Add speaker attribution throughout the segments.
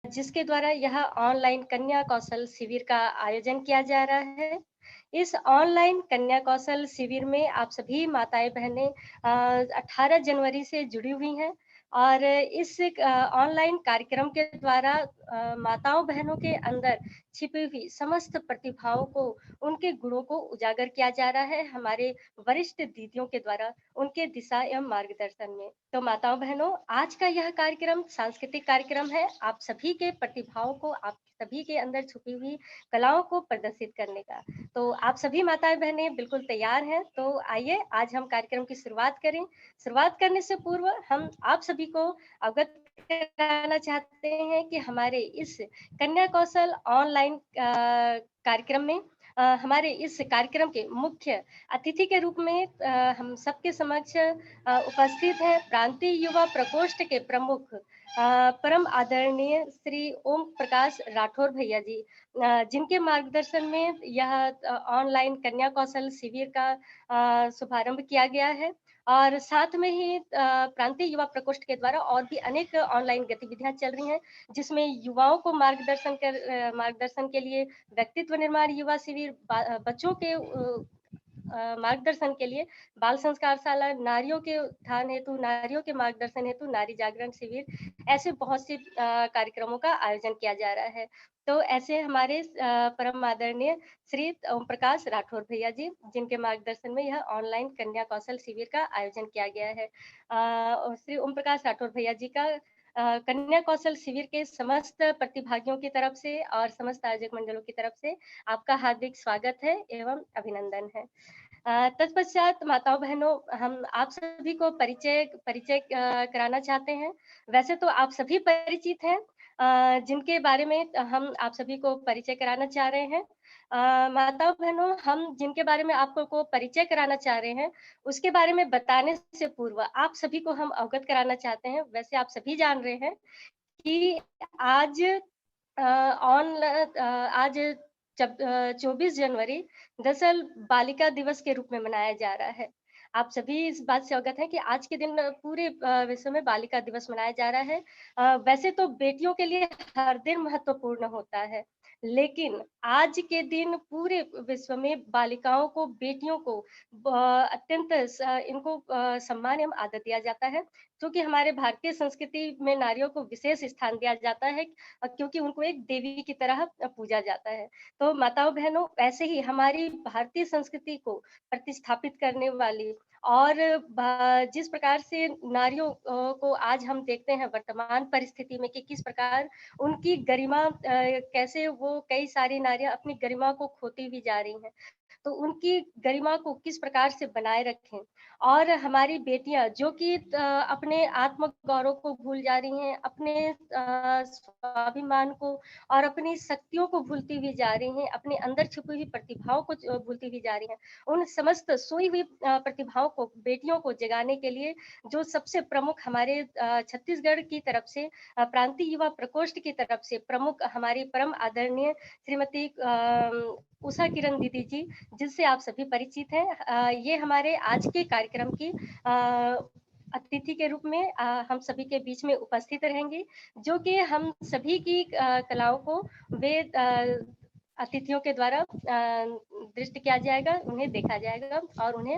Speaker 1: जिसके द्वारा यह ऑनलाइन कन्या कौशल शिविर का आयोजन किया जा रहा है। इस ऑनलाइन कन्या कौशल शिविर में आप सभी माताएँ-बहनें 18 जनवरी से जुड़ी हुई हैं और इस ऑनलाइन कार्यक्रम के द्वारा माताओं-बहनों के अंदर छिपी हुई समस्त प्रतिभाओं को, उनके गुणों को उजागर किया जा रहा है हमारे वरिष्ठ दीदियों के द्वारा, उनके दिशा एवं मार्गदर्शन में। तो माताओं-बहनों, आज का यह कार्यक्रम सांस्कृतिक कार्यक्रम है। आप सभी के प्रतिभाओं को, आप सभी के अंदर छुपी हुई कलाओं को प्रदर्शित करने का। तो आप सभी माताएँ-बहनें बिल्कुल तैयार हैं, तो आइए आज हम कार्यक्रम की शुरुआत करें। शुरुआत करने से पूर्व हम आप सभी को अवगत कराना चाहते हैं कि हमारे इस कन्या कौशल ऑनलाइन कार्यक्रम में हमारे इस कार्यक्रम के मुख्य अतिथि के रूप में हम सबके समक्ष उपस्थित हैं प्रांतीय युवा प्रकोष्ठ के प्रमुख परम आदरणीय श्री ओम प्रकाश राठौर भैया जी, जिनके मार्गदर्शन में यह ऑनलाइन कन्या कौशल शिविर का शुभारंभ किया गया है और साथ में ही प्रांतीय युवा प्रकोष्ठ के द्वारा और भी अनेक ऑनलाइन गतिविधियां चल रही हैं, जिसमें युवाओं को मार्गदर्शन के लिए व्यक्तित्व निर्माण युवा शिविर, बच्चों के मार्गदर्शन के लिए बाल संस्कारशाला, नारियों के उत्थान हेतु, नारियों के मार्गदर्शन हेतु नारी जागरण शिविर, ऐसे बहुत से कार्यक्रमों का आयोजन किया जा रहा है। तो ऐसे हमारे परम आदरणीय श्री ओम प्रकाश राठौर भैया जी, जिनके मार्गदर्शन में यह ऑनलाइन कन्या कौशल शिविर का आयोजन किया गया है। और श्री ओम प्रकाश राठौर भैया जी का कन्या कौशल शिविर के समस्त प्रतिभागियों की तरफ से और समस्त आयोजक मंडलों की तरफ से आपका हार्दिक स्वागत है एवं अभिनंदन है। तत्पश्चात माताओं-बहनों, हम आप सभी को परिचय परिचय कराना चाहते हैं। वैसे तो आप सभी परिचित हैं, जिनके बारे में हम आप सभी को परिचय कराना चाह रहे हैं। माताओं-बहनों, हम जिनके बारे में आपको को परिचय कराना चाह रहे हैं, उसके बारे में बताने से पूर्व आप सभी को हम अवगत कराना चाहते हैं। वैसे आप सभी जान रहे हैं कि आज आज जब 24 जनवरी दरअसल बालिका दिवस के रूप में मनाया जा रहा है। आप सभी इस बात से अवगत हैं कि आज के दिन पूरे विश्व में बालिका दिवस मनाया जा रहा है। वैसे तो बेटियों के लिए हर दिन महत्वपूर्ण होता है, लेकिन आज के दिन पूरे विश्व में बालिकाओं को, बेटियों को अत्यंत इनको सम्मान एवं आदर दिया जाता है, क्योंकि हमारे भारतीय संस्कृति में नारियों को विशेष स्थान दिया जाता है क्योंकि उनको एक देवी की तरह पूजा जाता है। तो माताओं-बहनों, ऐसे ही हमारी भारतीय संस्कृति को प्रतिस्थापित करने वाली और जिस प्रकार से नारियों को आज हम देखते हैं वर्तमान परिस्थिति में कि किस प्रकार उनकी गरिमा कैसे वो कई सारी नारियाँ अपनी गरिमा को खोती हुई जा रही हैं। तो उनकी गरिमा को किस प्रकार से बनाए रखें और हमारी बेटियाँ जो कि अपने आत्म गौरव को भूल जा रही हैं, अपने स्वाभिमान को और अपनी शक्तियों को भूलती हुई जा रही हैं, अपने अंदर छुपी हुई प्रतिभाओं को भूलती हुई जा रही हैं। उन समस्त सोई हुई प्रतिभाओं को, बेटियों को जगाने के लिए जो सबसे प्रमुख हमारे छत्तीसगढ़ की तरफ से प्रांतीय युवा प्रकोष्ठ की तरफ से प्रमुख हमारी परम आदरणीय श्रीमती उषा किरण दीदी जी, जिससे आप सभी परिचित हैं। ये हमारे आज के कार्यक्रम की अतिथि के रूप में हम सभी के बीच में उपस्थित रहेंगी, जो कि हम सभी की कलाओं को वे अतिथियों के द्वारा दृष्ट किया जाएगा, उन्हें देखा जाएगा और उन्हें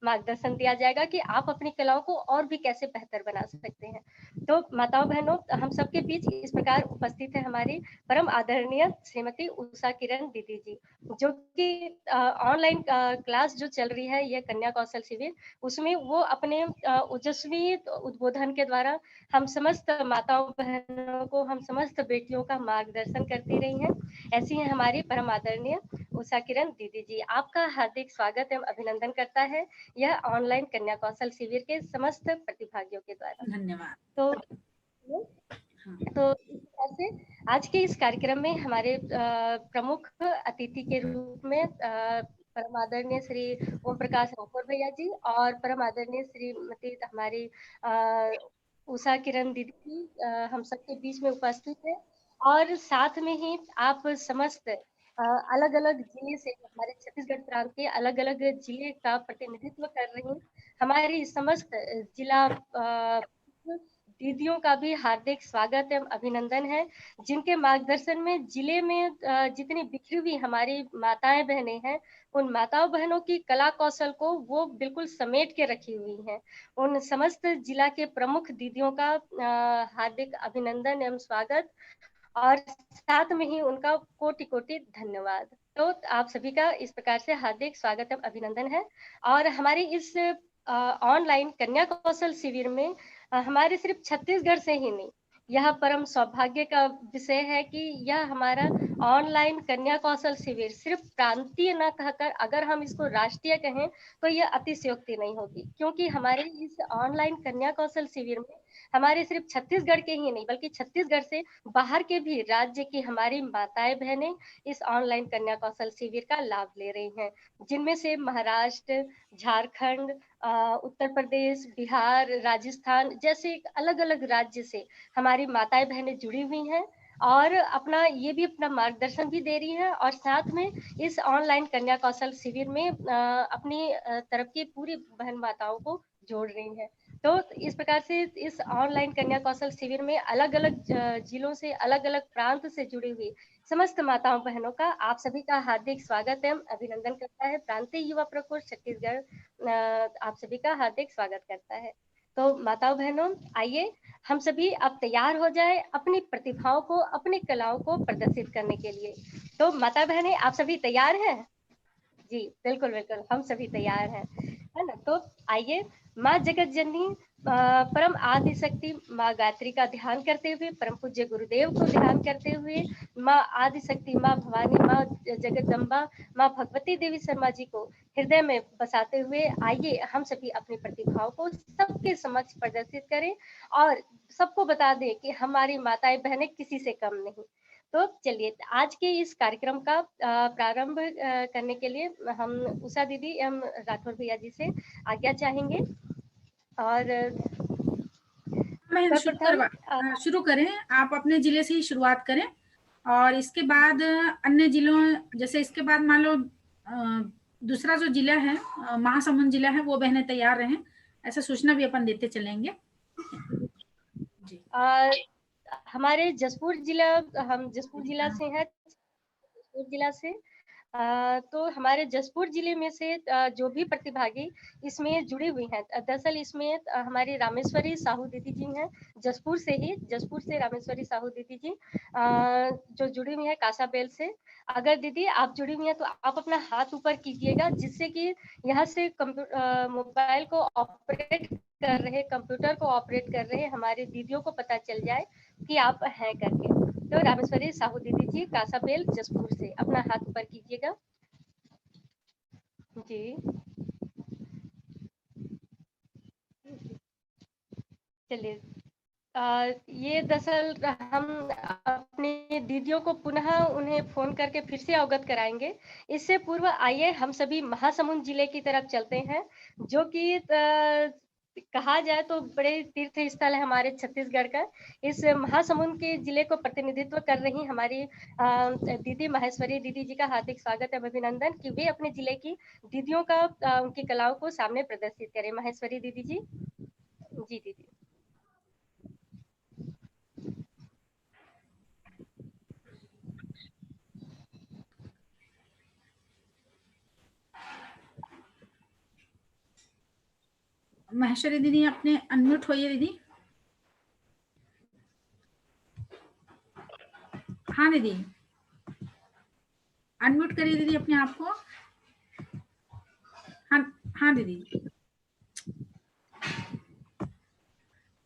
Speaker 1: मार्गदर्शन दिया जाएगा कि आप अपनी कलाओं को और भी कैसे बेहतर बना सकते हैं। तो माताओं-बहनों, हम सबके बीच इस प्रकार उपस्थित है हमारी परम आदरणीय श्रीमती उषा किरण दीदी जी, जो कि ऑनलाइन क्लास जो चल रही है, ये कन्या कौशल शिविर, उसमें वो अपने ओजस्वी उद्बोधन के द्वारा हम समस्त माताओं-बहनों को, हम समस्त बेटियों का मार्गदर्शन करती रही हैं। ऐसी हैं हमारी परम आदरणीय उषा किरण दीदी जी। आपका हार्दिक स्वागत एवं अभिनंदन करता है यह ऑनलाइन कन्या कौशल शिविर के समस्त प्रतिभागियों के द्वारा।
Speaker 2: धन्यवाद।
Speaker 1: तो
Speaker 2: हाँ।
Speaker 1: तो इस प्रकार से आज के इस कार्यक्रम में हमारे प्रमुख अतिथि के रूप में परम आदरणीय श्री ओम प्रकाश राठौर भैया जी और परम आदरणीय श्रीमती हमारी उषा किरण दीदी जी हम सबके बीच में उपस्थित है और साथ में ही आप समस्त अलग-अलग जिले से, हमारे छत्तीसगढ़ प्रांत के अलग-अलग जिले का प्रतिनिधित्व कर रही हमारी समस्त जिला दीदियों का भी हार्दिक स्वागत एवं अभिनंदन है, जिनके मार्गदर्शन में जिले में जितनी बिखरी हुई हमारी माताएं बहनें हैं, उन माताओं बहनों की कला कौशल को वो बिल्कुल समेट के रखी हुई हैं। उन समस्त जिला के प्रमुख दीदियों का हार्दिक अभिनंदन एवं स्वागत और साथ में ही उनका कोटि-कोटि धन्यवाद। तो आप सभी का इस प्रकार से हार्दिक स्वागत एवं अभिनंदन है और हमारी इस ऑनलाइन कन्या कौशल शिविर में हमारे सिर्फ छत्तीसगढ़ से ही नहीं, यह परम सौभाग्य का विषय है कि यह हमारा ऑनलाइन कन्या कौशल शिविर सिर्फ प्रांतीय न कहकर अगर हम इसको राष्ट्रीय कहें, तो यह अतिशयोक्ति नहीं होगी। क्योंकि हमारे इस ऑनलाइन कन्या कौशल शिविर में हमारे सिर्फ छत्तीसगढ़ के ही नहीं, बल्कि छत्तीसगढ़ से बाहर के भी राज्य की हमारी माताएं-बहनें इस ऑनलाइन कन्या कौशल शिविर का लाभ ले रही हैं। जिनमें से महाराष्ट्र, झारखंड, उत्तर प्रदेश, बिहार, राजस्थान जैसे अलग-अलग राज्य से हमारी माताएं-बहनें जुड़ी हुई हैं और ये भी अपना मार्गदर्शन भी दे रही हैं और साथ में इस ऑनलाइन कन्या कौशल शिविर में अपनी तरफ की पूरी बहन माताओं को जोड़ रही हैं। तो इस प्रकार से इस ऑनलाइन कन्या कौशल शिविर में अलग-अलग जिलों से, अलग-अलग प्रांत से जुड़ी हुई समस्त माताओं बहनों का आप सभी का हार्दिक स्वागत एवं अभिनंदन करता है। प्रांतीय युवा प्रकोष्ठ छत्तीसगढ़ आप सभी का हार्दिक स्वागत करता है। तो माताओं बहनों, आइए हम सभी अब तैयार हो जाए अपनी प्रतिभाओं को, अपनी कलाओं को प्रदर्शित करने के लिए। तो माता बहनें आप सभी तैयार हैं? जी, बिल्कुल, बिल्कुल, हम सभी तैयार हैं, है ना? तो आइए माँ जगत जननी परम आदि शक्ति माँ गायत्री का ध्यान करते हुए, परम पूज्य गुरुदेव को ध्यान करते हुए, माँ आदि शक्ति, माँ भवानी, माँ जगदम्बा, माँ भगवती देवी शर्मा जी को हृदय में बसाते हुए आइए हम सभी अपनी प्रतिभाओं को सबके समक्ष प्रदर्शित करें और सबको बता दें कि हमारी माताएं बहनें किसी से कम नहीं। तो चलिए आज के इस कार्यक्रम का प्रारंभ करने के लिए हम उषा दीदी एवं राठौर भैया जी से आज्ञा चाहेंगे और
Speaker 2: मैं
Speaker 1: सर्वप्रथम
Speaker 2: शुरू करें। आप अपने जिले से ही शुरुआत करें और इसके बाद अन्य जिलों, जैसे इसके बाद मान लो दूसरा जो जिला है महासमुंद जिला है, वो बहनें तैयार रहें, ऐसा सूचना भी अपन देते चलेंगे जी।
Speaker 1: हमारे जसपुर जिला, हम जसपुर जिला से हैं, जसपुर जिला से तो हमारे जसपुर जिले में से जो भी प्रतिभागी इसमें जुड़ी हुई हैं, दरअसल इसमें हमारी रामेश्वरी साहू दीदी जी हैं, जसपुर से रामेश्वरी साहू दीदी जी जो जुड़ी हुई हैं कासाबेल से। अगर दीदी आप जुड़ी हुई हैं तो आप अपना हाथ ऊपर कीजिएगा, जिससे कि यहाँ से मोबाइल को ऑपरेट कर रहे, कंप्यूटर को ऑपरेट कर रहे हमारे दीदियों को पता चल जाए कि आप हैं करके। तो रामेश्वरी साहू दीदी जी कासाबेल जसपुर से अपना हाथ ऊपर कीजिएगा जी। चलिए ये दरअसल हम अपनी दीदियों को पुनः उन्हें फोन करके फिर से अवगत कराएंगे। इससे पूर्व आइए हम सभी महासमुंद जिले की तरफ चलते हैं, जो कि कहा जाए तो बड़े तीर्थ स्थल है हमारे छत्तीसगढ़ का। इस महासमुंद के जिले को प्रतिनिधित्व कर रही हमारी दीदी महेश्वरी दीदी जी का हार्दिक स्वागत एवं अभिनंदन कि वे अपने जिले की दीदियों का उनकी कलाओं को सामने प्रदर्शित करें। महेश्वरी दीदी जी। जी दीदी।
Speaker 2: महेश्वरी दीदी अपने अनम्यूट होइए दीदी। हाँ दीदी, अनम्यूट करिए दीदी अपने आप को। हाँ हाँ दीदी,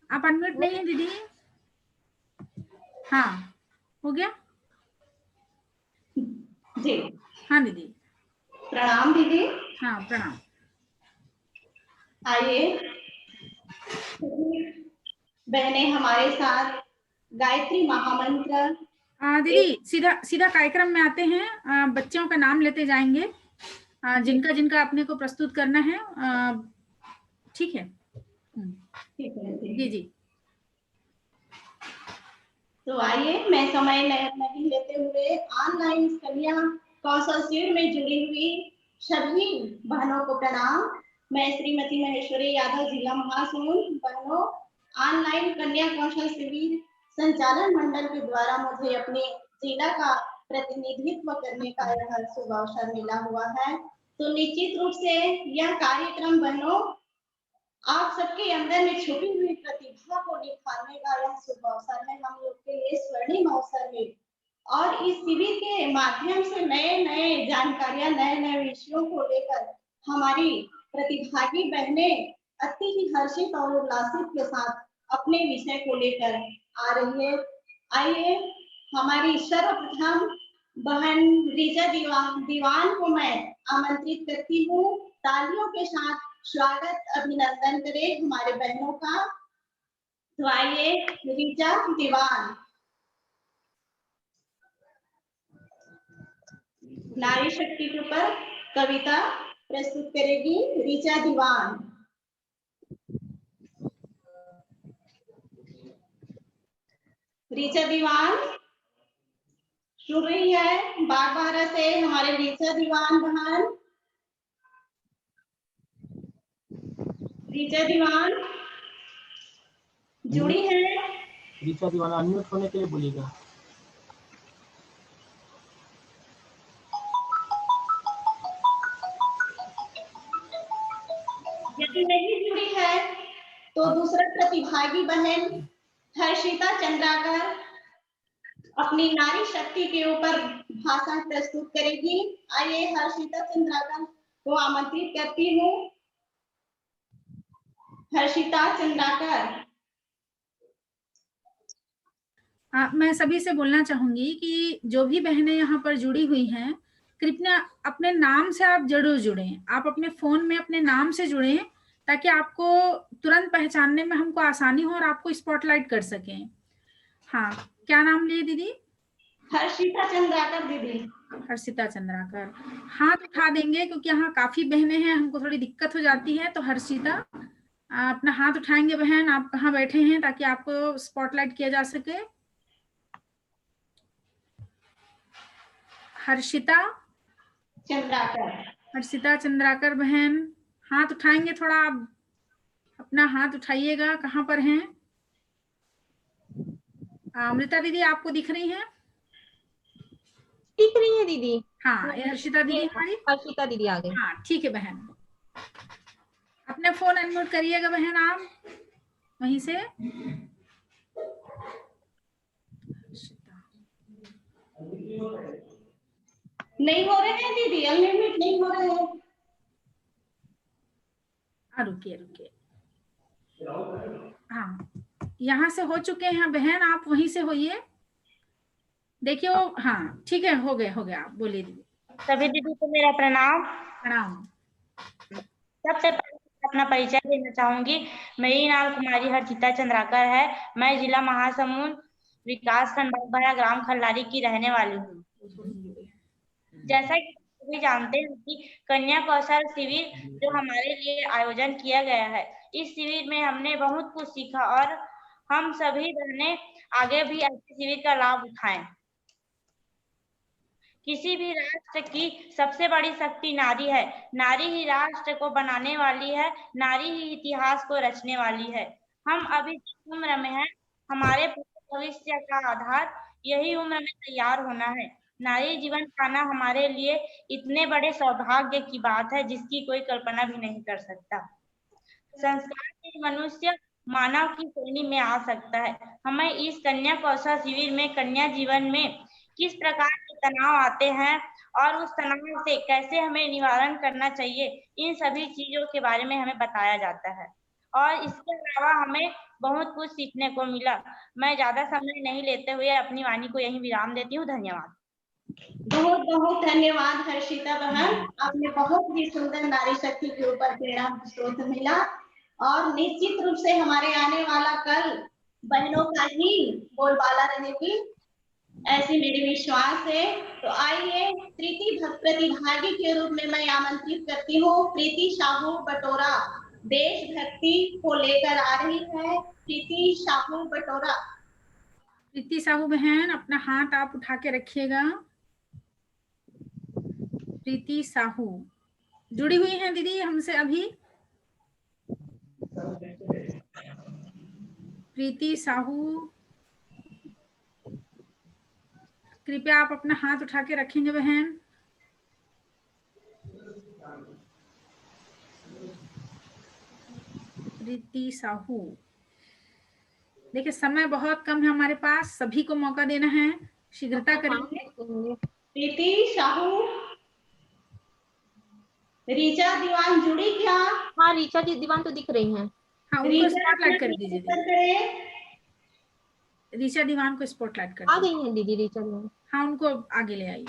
Speaker 2: आप अनम्यूट नहीं है दीदी। हाँ, हो गया
Speaker 3: जी।
Speaker 2: हाँ दीदी।
Speaker 3: प्रणाम दीदी।
Speaker 2: हाँ प्रणाम।
Speaker 3: आइए बहनें हमारे साथ गायत्री महामंत्र।
Speaker 2: दीदी सीधा सीधा कार्यक्रम में आते हैं। बच्चों का नाम लेते जाएंगे, जिनका जिनका अपने को प्रस्तुत करना है। ठीक है।
Speaker 3: ठीक है
Speaker 2: जी जी।
Speaker 3: तो आइए, मैं समय नहीं लेते हुए ऑनलाइन कन्या कौशल शिविर में जुड़ी हुई सभी बहनों को प्रणाम। मैं श्रीमती महेश्वरी यादव, जिला महासमुंद। बहनों, ऑनलाइन कन्या कौशल शिविर संचालन मंडल के द्वारा मुझे अपने जिला का प्रतिनिधित्व करने का यह शुभ अवसर मिला हुआ है। तो निश्चित रूप से यह कार्यक्रम बहनों आप सबके अंदर में छुपी हुई प्रतिभा को निखारने का यह शुभ अवसर है, हम लोग के लिए स्वर्णिम अवसर है। और इस शिविर के माध्यम से नए नए जानकारियां, नए नए विषयों को लेकर हमारी प्रतिभागी बहनें अति ही हर्षित और उल्लासित के साथ अपने विषय को लेकर आ रही है। आइए हमारी सर्वप्रथम बहन रीजा दीवान को मैं आमंत्रित करती हूँ। तालियों के साथ स्वागत अभिनंदन करें हमारे बहनों का। तो आइए रीजा दीवान नारी शक्ति के ऊपर कविता प्रस्तुत करेगी। रीजा दीवान। रीजा दीवान सुन रही है? बागबाहरा से हमारे रीजा दीवान बहन। रीजा दीवान जुड़ी है?
Speaker 4: रीचा दीवान अनम्यूट होने के लिए बोलिएगा।
Speaker 3: यदि नहीं जुड़ी है तो दूसरा प्रतिभागी बहन हर्षिता चंद्राकर अपनी नारी शक्ति के ऊपर भाषण प्रस्तुत करेगी। आइए हर्षिता चंद्राकर को आमंत्रित करती हूँ। हर्षिता चंद्राकर।
Speaker 2: मैं सभी से बोलना चाहूंगी कि जो भी बहनें यहाँ पर जुड़ी हुई हैं, कृपया अपने नाम से आप जरूर जुड़ें। आप अपने फोन में अपने नाम से जुड़ें ताकि आपको तुरंत पहचानने में हमको आसानी हो और आपको स्पॉटलाइट कर सकें। हाँ, क्या नाम लिए दीदी?
Speaker 3: हर्षिता चंद्राकर दीदी।
Speaker 2: हर्षिता चंद्राकर। हाथ उठा देंगे क्योंकि यहाँ काफी बहनें हैं, हमको थोड़ी दिक्कत हो जाती है। तो हर्षिता अपना हाथ उठाएंगे बहन, आप कहाँ बैठे हैं ताकि आपको स्पॉटलाइट किया जा सके। हर्षिता
Speaker 3: चंद्राकर।
Speaker 2: हर्षिता चंद्राकर बहन हाथ उठाएंगे, थोड़ा आप अपना हाथ उठाइएगा। कहाँ पर हैं? अमृता दीदी आपको दिख रही हैं?
Speaker 5: दिख रही है दीदी।
Speaker 2: हाँ, ये हर्षिता दीदी हमारी।
Speaker 5: हर्षिता दीदी आ गई।
Speaker 2: हाँ ठीक है बहन, अपने फोन अनम्यूट करिएगा बहन आप वहीं से।
Speaker 3: नहीं हो रहे हैं दीदी, अनलिमिट नहीं हो रहे हैं।
Speaker 2: रुकिए रुकिए, हाँ यहाँ से हो चुके हैं बहन, आप वहीं से होइए। देखिए वो, हाँ ठीक है, हो गए आप बोलिए दीदी।
Speaker 6: सभी दीदी को मेरा प्रणाम।
Speaker 2: प्रणाम।
Speaker 6: सबसे पहले अपना परिचय देना चाहूंगी। मेरी नाम कुमारी हर्षिता चंद्राकर है। मैं जिला महासमुंद विकास खंड बागबाहरा ग्राम खल्लारी की रहने वाली हूँ। जैसा कि सभी जानते हैं कि कन्या कौशल शिविर जो हमारे लिए आयोजन किया गया है, इस शिविर में हमने बहुत कुछ सीखा और हम सभी बहनें आगे भी ऐसे शिविर का लाभ उठाएं। किसी भी राष्ट्र की सबसे बड़ी शक्ति नारी है। नारी ही राष्ट्र को बनाने वाली है, नारी ही इतिहास को रचने वाली है। हम अभी उम्र में हैं, हमारे भविष्य का आधार यही उम्र में तैयार होना है। नारी जीवन पाना हमारे लिए इतने बड़े सौभाग्य की बात है जिसकी कोई कल्पना भी नहीं कर सकता। संस्कार से मनुष्य मानव की श्रेणी में आ सकता है। हमें इस कन्या कौशल शिविर में कन्या जीवन में किस प्रकार के तनाव आते हैं और उस तनाव से कैसे हमें निवारण करना चाहिए, इन सभी चीजों के बारे में हमें बताया जाता है और इसके अलावा हमें बहुत कुछ सीखने को मिला। मैं ज्यादा समय नहीं लेते हुए अपनी वाणी को यहीं विराम देती हूँ। धन्यवाद।
Speaker 3: बहुत बहुत धन्यवाद हर्षिता बहन, आपने बहुत ही सुंदर नारी शक्ति के ऊपर प्रेरणा स्रोत मिला और निश्चित रूप से हमारे आने वाला कल बहनों का ही बोलबाला रहेगी, ऐसी मेरी विश्वास है। तो आइए प्रतिभागी के रूप में मैं आमंत्रित करती हूँ प्रीति साहू बटोरा, देशभक्ति को लेकर आ रही है। प्रीति साहू बटोरा।
Speaker 2: प्रीति साहू बहन अपना हाथ आप उठा के रखिएगा। प्रीति साहू जुड़ी हुई हैं दीदी हमसे अभी? प्रीति साहू, कृपया आप अपना हाथ उठा के रखेंगे बहन। प्रीति साहू, देखिए समय बहुत कम है हमारे पास, सभी को मौका देना है, शीघ्रता करेंगे।
Speaker 3: प्रीति साहू, रीचा दीवान जुड़ी क्या?
Speaker 5: हाँ रीचा दीवान तो दिख रही हैं।
Speaker 2: हाँ उनको स्पॉटलाइट कर दीजिए दीदी। रीचा दीवान को स्पॉटलाइट कर
Speaker 5: आ
Speaker 2: दीजिए।
Speaker 5: गई हैं दीदी रीचा दीवान।
Speaker 2: हाँ उनको आगे ले आइए।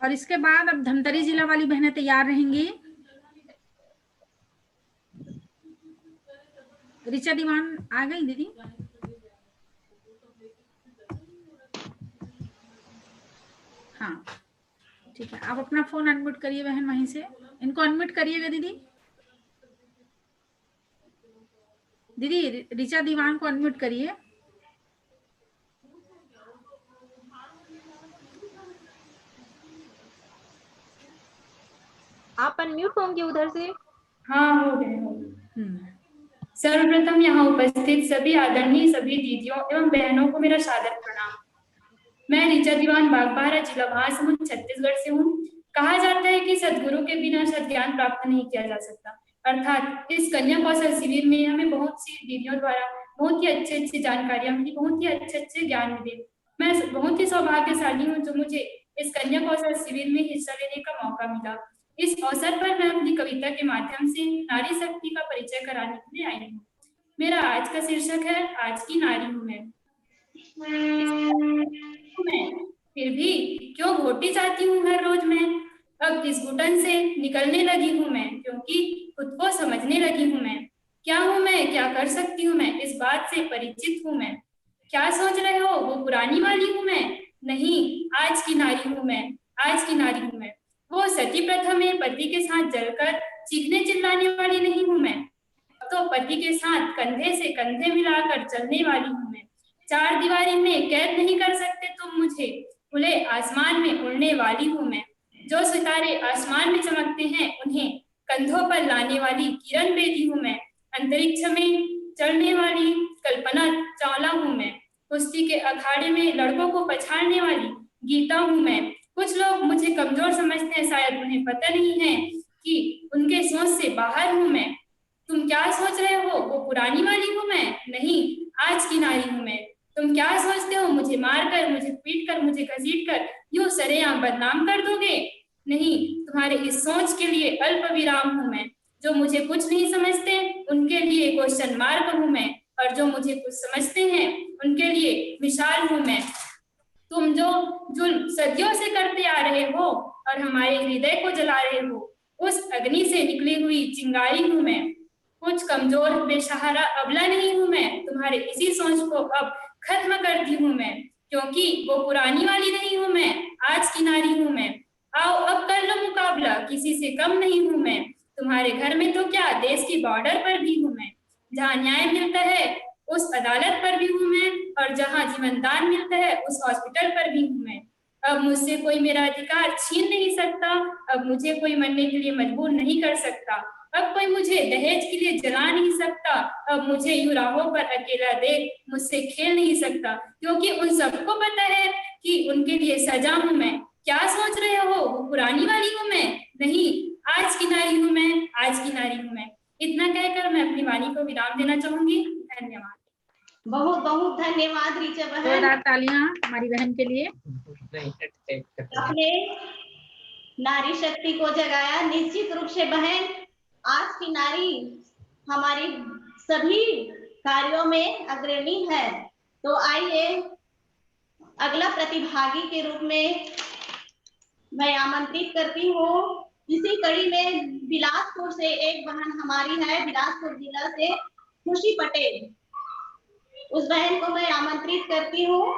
Speaker 2: और इसके बाद अब धमतरी जिला वाली बहनें तैयार रहेंगी। ऋचा दीवान आ गई दीदी? हाँ ठीक है, आप अपना फोन अनम्यूट करिए बहन, वहीं से इनको अनम्यूट करिएगा दीदी। दीदी ऋचा दीवान को अनम्यूट करिए।
Speaker 5: आप अनम्यूट होंगे उधर से।
Speaker 7: हाँ हो गए। सर्वप्रथम यहाँ उपस्थित सभी आदरणीय सभी दीदियों एवं बहनों को मेरा सादर प्रणाम। मैं ऋचा दीवान बागबाहरा, जिला महासमुंद, छत्तीसगढ़ से हूँ। कहा जाता है कि सद्गुरु के बिना सद्ज्ञान प्राप्त नहीं किया जा सकता। अर्थात इस कन्या कौशल शिविर में हमें बहुत सी दीदियों द्वारा बहुत ही अच्छी जानकारियां मिली, बहुत ही अच्छे ज्ञान मिले। मैं बहुत ही सौभाग्यशाली हूँ जो मुझे इस कन्या कौशल शिविर में हिस्सा लेने का मौका मिला। इस अवसर पर मैं अपनी कविता के माध्यम से नारी शक्ति का परिचय कराने के लिए आई हूँ। मेरा आज का शीर्षक है आज की नारी हूँ मैं। फिर भी क्यों घोटी जाती हूँ हर रोज मैं। अब इस घुटन से निकलने लगी हूँ मैं, क्योंकि खुद को समझने लगी हूँ मैं। क्या हूँ मैं, क्या कर सकती हूँ मैं, इस बात से परिचित हूँ मैं। क्या सोच रहे हो वो पुरानी वाली हूँ मैं? नहीं, आज की नारी हूँ मैं, आज की नारी हूँ मैं। वो सती प्रथा में पति के साथ जलकर चीखने चिल्लाने वाली नहीं हूँ मैं। तो पति के साथ कंधे से कंधे मिलाकर चलने वाली हूँ मैं। चार दीवारी में कैद नहीं कर सकते तुम मुझे, खुले आसमान में उड़ने वाली हूँ मैं। जो सितारे आसमान में चमकते हैं उन्हें कंधों पर लाने वाली किरण बेटी हूँ मैं। अंतरिक्ष में चढ़ने वाली कल्पना चावला हूँ मैं। कुश्ती के अखाड़े में लड़कों को पछाड़ने वाली गीता हूँ मैं। कुछ लोग मुझे कमजोर समझते हैं, शायद उन्हें पता नहीं है कि उनके सोच से बाहर हूँ मैं। तुम क्या सोच रहे हो वो पुरानी वाली हूँ मैं? नहीं, आज की नारी हूँ मैं। तुम क्या सोचते हो मुझे मारकर, मुझे पीटकर, मुझे घसीटकर यूं सरेआम बदनाम कर दोगे? नहीं, तुम्हारे इस सोच के लिए अल्प विराम हूँ मैं। जो मुझे कुछ नहीं समझते उनके लिए क्वेश्चन मार्क हूँ मैं, और जो मुझे कुछ समझते हैं उनके लिए मिसाल हूँ मैं। तुम जो सदियों से करते आ रहे हो और हमारे हृदय को जला रहे हो, उस अग्नि से निकली हुई चिंगारी हूँ मैं। कुछ कमजोर बेसहारा अबला नहीं हूँ मैं, तुम्हारे इसी सोच को अब खत्म करती हूँ मैं, क्योंकि वो पुरानी वाली नहीं हूँ मैं, आज की नारी हूँ मैं। आओ अब कर लो मुकाबला, किसी से कम नहीं हूँ मैं। तुम्हारे घर में तो क्या, देश की बॉर्डर पर भी हूँ मैं। जहाँ न्याय मिलता है उस अदालत पर भी हूँ मैं, और जहाँ जीवनदान मिलता है उस हॉस्पिटल पर भी हूँ मैं। अब मुझसे कोई मेरा अधिकार छीन नहीं सकता, अब मुझे कोई मरने के लिए मजबूर नहीं कर सकता, अब कोई मुझे दहेज के लिए जला नहीं सकता, अब मुझे यूं राहों पर अकेला देख मुझसे खेल नहीं सकता, क्योंकि उन सबको पता है कि उनके लिए सजा हूँ मैं। क्या सोच रहे हो वो पुरानी वाली हूँ मैं? नहीं, आज की नारी हूँ मैं, आज की नारी हूँ मैं। इतना कहकर मैं अपनी वाणी को विराम देना चाहूंगी। धन्यवाद।
Speaker 3: बहुत बहुत धन्यवाद ऋचा बहन।
Speaker 2: जोरदार तालियां हमारी बहन के लिए।
Speaker 3: आपने नारी शक्ति को जगाया। निश्चित रूप से बहन आज की नारी हमारी सभी कार्यों में अग्रणी है। तो आइए अगला प्रतिभागी के रूप में मैं आमंत्रित करती हूँ। इसी कड़ी में बिलासपुर से एक बहन हमारी है, बिलासपुर जिला से खुशी पटेल। उस बहन को मैं आमंत्रित करती हूँ,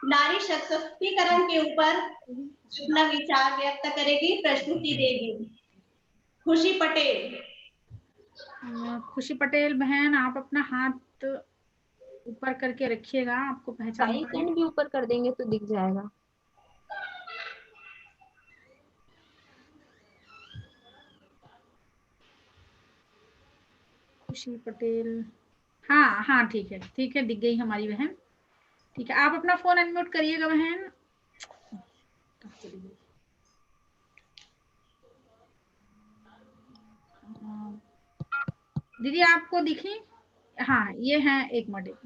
Speaker 3: नारी सशक्तिकरण के ऊपर अपना विचार व्यक्त करेगी, प्रस्तुति देगी। खुशी पटेल।
Speaker 2: खुशी पटेल बहन, आप अपना हाथ ऊपर करके रखिएगा, आपको पहचान
Speaker 5: राइट
Speaker 2: पाए।
Speaker 5: हैंड भी ऊपर कर देंगे तो दिख जाएगा।
Speaker 2: खुशी पटेल, हाँ हाँ ठीक है, दिख गई हमारी बहन। ठीक है, आप अपना फोन अनम्यूट करिएगा बहन। दीदी आपको दिखी? हाँ ये है, एक मिनट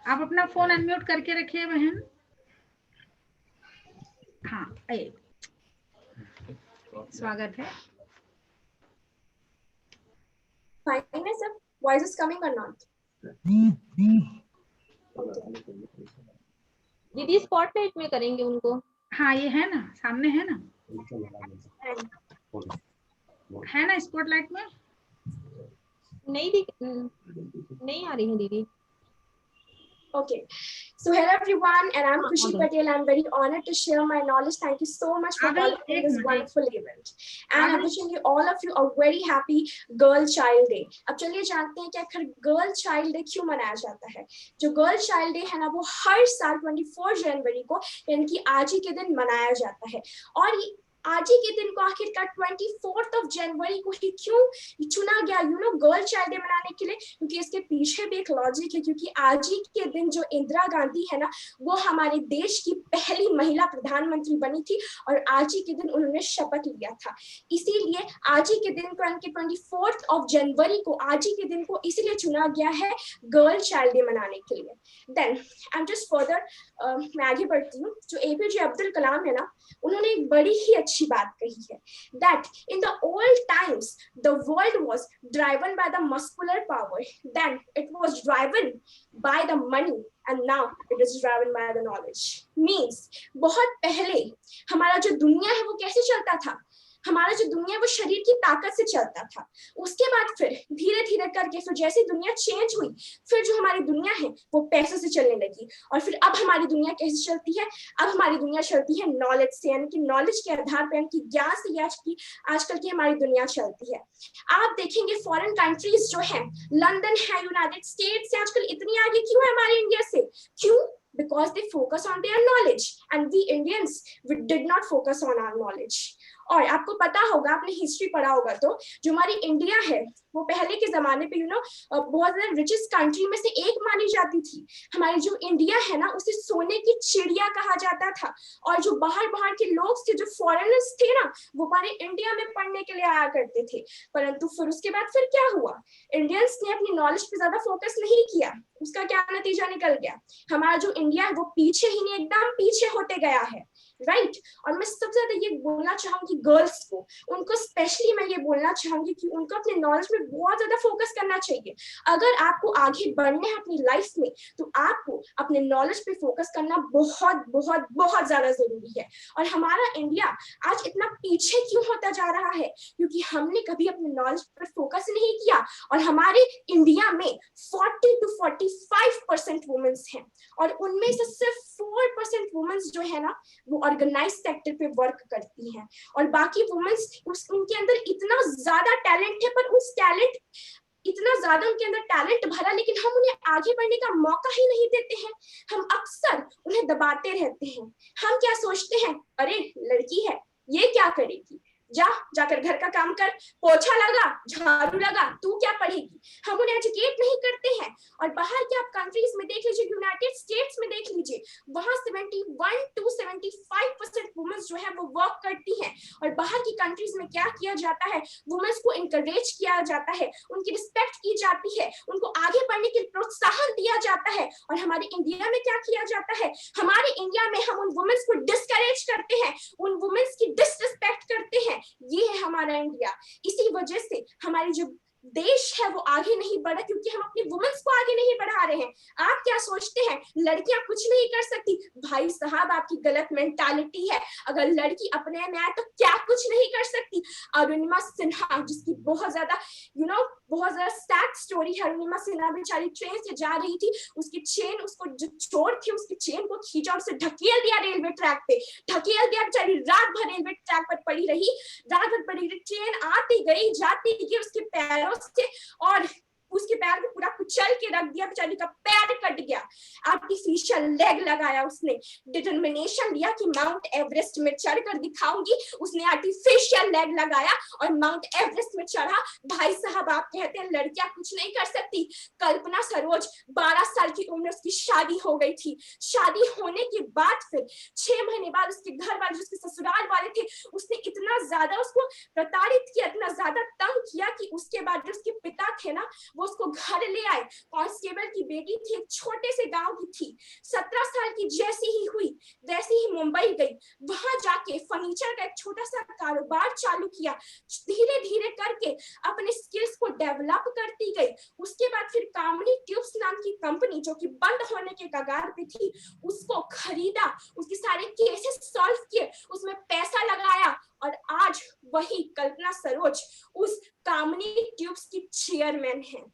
Speaker 2: आप अपना फोन अनम्यूट करके रखिए बहन। हाँ आइए, स्वागत है।
Speaker 8: Fine है सब, voice is coming or not?
Speaker 5: दीदी स्पॉटलाइट में करेंगे उनको।
Speaker 2: हाँ ये है ना, सामने है ना, है ना स्पॉटलाइट में?
Speaker 5: नहीं आ रही है दीदी।
Speaker 8: Okay, so hello everyone, and I'm Khushi Patel. I'm very honored to share my knowledge. Thank you so much for following this wonderful event, and I'm wishing you all of you a very happy Girl Child Day. अब चलिए जानते हैं कि आखिर girl child day क्यों मनाया जाता है। जो गर्ल चाइल्ड डे है ना, वो हर साल 24 जनवरी को यानी कि आज ही के दिन मनाया जाता है। और आज ही के दिन को आखिरकार 24 जनवरी को ही क्यों चुना गया गर्ल चाइल्ड डे मनाने के लिए, क्योंकि इसके पीछे भी एक लॉजिक है। क्योंकि आज ही के दिन जो इंदिरा गांधी है ना, वो हमारे देश की पहली महिला प्रधानमंत्री बनी थी और आज ही के दिन उन्होंने शपथ लिया था। इसीलिए आज ही के दिन को यानी कि 24 जनवरी को आज ही के दिन को इसीलिए चुना गया है गर्ल चाइल्ड डे मनाने के लिए। Then I am just further, मैं आगे बढ़ती हूँ। जो APJ अब्दुल कलाम है ना, उन्होंने एक बड़ी ही अच्छी बात कही है, that in the old times the world was driven by the muscular power, then it was driven by the money, and now it is driven by the knowledge. Means बहुत पहले हमारा जो दुनिया है वो कैसे चलता था, हमारा जो दुनिया है वो शरीर की ताकत से चलता था। उसके बाद फिर धीरे धीरे करके फिर जैसे दुनिया चेंज हुई, फिर जो हमारी दुनिया है वो पैसे से चलने लगी। और फिर अब हमारी दुनिया कैसे चलती है, अब हमारी दुनिया चलती है नॉलेज से, यानी कि नॉलेज के आधार पर, यानी कि ज्ञान से आजकल की हमारी दुनिया चलती है। आप देखेंगे फॉरेन कंट्रीज जो है, लंदन है, यूनाइटेड स्टेट्स से आजकल इतनी आगे क्यों है हमारे इंडिया से? क्यों? Because they focus on their knowledge, and we Indians, we did not focus on our knowledge. और आपको पता होगा, आपने हिस्ट्री पढ़ा होगा, तो जो हमारी इंडिया है वो पहले के जमाने पे बहुत ज्यादा रिचेस्ट कंट्री में से एक मानी जाती थी। हमारी जो इंडिया है ना, उसे सोने की चिड़िया कहा जाता था। और जो बाहर के लोग थे, जो फॉरेनर्स थे ना, वो हमारे इंडिया में पढ़ने के लिए आया करते थे। परंतु फिर उसके बाद फिर क्या हुआ, इंडियंस ने अपनी नॉलेज पे ज्यादा फोकस नहीं किया। उसका क्या नतीजा निकल गया, हमारा जो इंडिया है वो पीछे ही नहीं, एकदम पीछे होते गया है। राइट और मैं सबसे ज्यादा ये बोलना चाहूंगी गर्ल्स को, उनको स्पेशली मैं ये बोलना चाहूंगी कि उनको अपने नॉलेज में बहुत ज्यादा फोकस करना चाहिए। अगर आपको आगे बढ़ना है अपनी लाइफ में, तो आपको अपने नॉलेज पे फोकस करना बहुत बहुत बहुत ज्यादा जरूरी है। और हमारा इंडिया आज इतना पीछे क्यों होता जा रहा है, क्योंकि हमने कभी अपने नॉलेज पर फोकस नहीं किया। और हमारे इंडिया में 40 to 45% वुमेन्स हैं, और उनमें से सिर्फ 4% वुमेन्स जो है ना, वो ऑर्गेनाइज सेक्टर पे वर्क करती हैं। और बाकी वुमेन्स, उनके अंदर इतना ज्यादा टैलेंट है, पर उस टैलेंट इतना ज्यादा उनके अंदर टैलेंट भरा, लेकिन हम उन्हें आगे बढ़ने का मौका ही नहीं देते हैं। हम अक्सर उन्हें दबाते रहते हैं। हम क्या सोचते हैं, अरे लड़की है, ये क्या करेगी, जाकर घर का काम कर, पोछा लगा, झाड़ू लगा, तू क्या पढ़ेगी। हम उन्हें एजुकेट नहीं करते हैं। और बाहर के आप कंट्रीज में देख लीजिए, यूनाइटेड स्टेट्स में देख लीजिए, वहां 71 to 75% वुमेन्स जो है वो वर्क करती हैं। और बाहर की कंट्रीज में क्या किया जाता है, वुमेन्स को इनकरेज किया जाता है, उनकी रिस्पेक्ट की जाती है, उनको आगे बढ़ने के लिए प्रोत्साहन दिया जाता है। और हमारे इंडिया में क्या किया जाता है, हमारे इंडिया में हम उन वुमेन्स को डिस्करेज करते हैं, उन वुमेन्स की डिसरिस्पेक्ट करते हैं। ये है हमारा इंडिया। इसी वजह से हमारी जो देश है वो आगे नहीं बढ़ा, क्योंकि हम अपनी वुमेन्स को आगे नहीं बढ़ा रहे हैं। आप क्या सोचते हैं, लड़कियां कुछ नहीं कर सकती? भाई साहब, आपकी गलत मेंटालिटी है। अगर लड़की अपने में आए तो क्या कुछ नहीं कर सकती। अरुणिमा सिन्हा, जिसकी बहुत ज्यादा बहुत ज्यादा सैड स्टोरी है। अरुणिमा सिन्हा बेचारी ट्रेन से जा रही थी, उसकी चेन, उसको जो चोर थे उसकी चेन को खींचा और उसे ढकेल दिया रेलवे ट्रैक पे, ढकेल दिया। बेचारी रात भर रेलवे ट्रैक पर पड़ी रही, रात भर पड़ी रही। ट्रेन आती गई जाती गई उसके पैरों से, और उसके पैर को पूरा कुचल के रख दिया, बेचारी का पैर कट गया, आर्टिफिशियल लेग लगाया उसने, डिटर्मिनेशन लिया कि माउंट एवरेस्ट में चढ़कर दिखाऊंगी, उसने आर्टिफिशियल लेग लगाया और माउंट एवरेस्ट में चढ़ा। भाई साहब आप कहते हैं लड़कियां कुछ नहीं कर सकती। कल्पना सरोज 12 साल की उम्र में उसकी शादी हो गई थी। शादी होने के बाद फिर 6 महीने बाद उसके घर वाले, उसके ससुराल वाले थे, उसने इतना ज्यादा उसको प्रताड़ित किया, इतना ज्यादा तंग किया कि उसके बाद जो उसके पिता थे ना, वो उसको घर ले आए। कांस्टेबल की बेटी थी, एक छोटे से गांव की थी, 17 साल की जैसी ही हुई वैसे ही मुंबई गई, वहां जाके फर्नीचर का एक छोटा सा कारोबार चालू किया, धीरे धीरे करके अपने स्किल्स को डेवलप करती गई। उसके बाद फिर कामनी ट्यूब्स नाम की कंपनी जो कि बंद होने के कगार पे थी, उसको खरीदा, उसके सारे केसेस सॉल्व किए, उसमें पैसा लगाया और आज वही कल्पना सरोज उस कामनी ट्यूब्स की चेयरमैन है।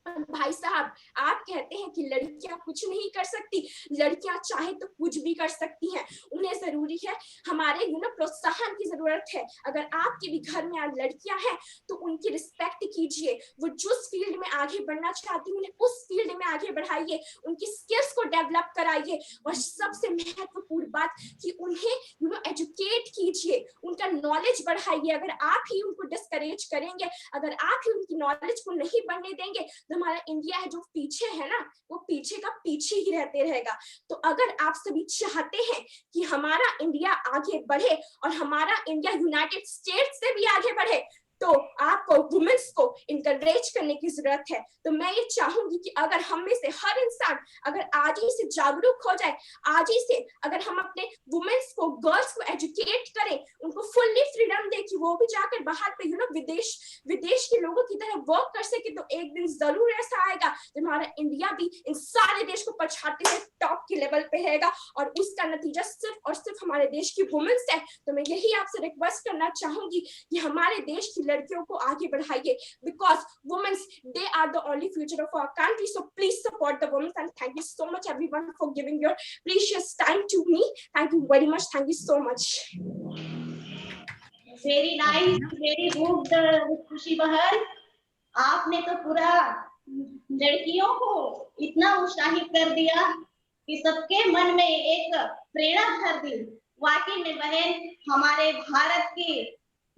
Speaker 8: भाई साहब आप कहते हैं कि लड़कियां कुछ नहीं कर सकती, लड़कियां चाहे तो कुछ भी कर सकती हैं। उन्हें जरूरी है हमारे प्रोत्साहन की जरूरत है। अगर आपके भी घर में आज लड़कियां हैं तो उनकी रिस्पेक्ट कीजिए, वो जिस फील्ड में आगे बढ़ना चाहती है उन्हें उस फील्ड में आगे बढ़ाइए, उनकी स्किल्स को डेवलप कराइए और सबसे महत्वपूर्ण बात कि उन्हें एजुकेट कीजिए, उनका नॉलेज बढ़ाइए। अगर आप ही उनको डिस्करेज करेंगे, अगर आप ही उनकी नॉलेज को नहीं बढ़ने देंगे, हमारा इंडिया है जो पीछे है ना, वो पीछे का पीछे ही रहते रहेगा। तो अगर आप सभी चाहते हैं कि हमारा इंडिया आगे बढ़े और हमारा इंडिया यूनाइटेड स्टेट्स से भी आगे बढ़े, तो आपको वुमेन्स को इनकरेज करने की जरूरत है। तो मैं ये चाहूंगी कि अगर हम में से हर इंसान अगर आज ही से जागरूक हो जाए, आज ही से अगर हम अपने वुमेन्स को, गर्ल्स को एजुकेट करें, उनको फुल्ली फ्रीडम दे कि वो भी जाकर बाहर पे विदेश के लोगों की तरह वर्क कर सके, तो एक दिन जरूर ऐसा आएगा जब हमारा इंडिया भी इन सारे देश को पछाड़ते हुए टॉप के लेवल पे रहेगा और उसका नतीजा सिर्फ और सिर्फ हमारे देश की वुमेन्स है। तो मैं यही आपसे रिक्वेस्ट करना चाहूंगी कि हमारे देश की लड़कियों को आगे बढ़ाइए, because womens they are the only future of our country. So please support the womens and thank you so much everyone for giving your precious time to me. Thank you very much, thank you so much.
Speaker 3: Very nice, very good Khushi बहन, आपने तो पूरा लड़कियों को इतना उत्साहित कर दिया कि सबके मन में एक प्रेरणा भर दी। वाकई में बहन, हमारे भारत की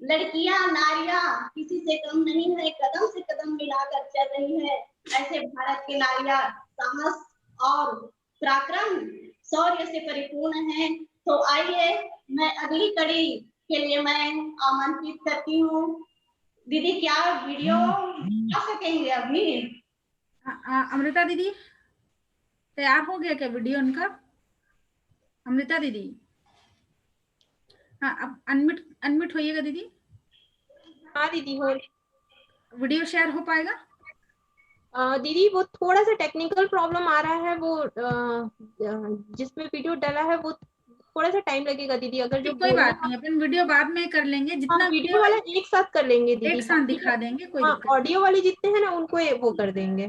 Speaker 3: लड़कियां, नारियां किसी से कम नहीं है, कदम से कदम मिलाकर चल रही है। ऐसे भारत की नारियां साहस और पराक्रम, शौर्य से परिपूर्ण है। तो आइए मैं अगली कड़ी के लिए मैं आमंत्रित करती हूँ। दीदी क्या वीडियो आ सकेंगे अभी?
Speaker 2: अमृता दीदी तैयार हो गया क्या वीडियो उनका? अमृता दीदी, हाँ अब अनम्यूट होइएगा दीदी।
Speaker 5: हाँ दीदी हो।
Speaker 2: वीडियो शेयर हो पाएगा?
Speaker 5: दीदी वो थोड़ा सा टेक्निकल प्रॉब्लम आ रहा है, वो जिसमें वीडियो डाला है वो थोड़ा सा टाइम लगेगा दीदी। अगर जो
Speaker 2: कोई बात नहीं, अपन वीडियो बाद में कर लेंगे, जितना
Speaker 5: वीडियो वाला एक साथ कर लेंगे दीदी,
Speaker 2: एक साथ दिखा देंगे, कोई दिक्कत
Speaker 5: ऑडियो वाले जितने हैं ना उनको वो कर देंगे।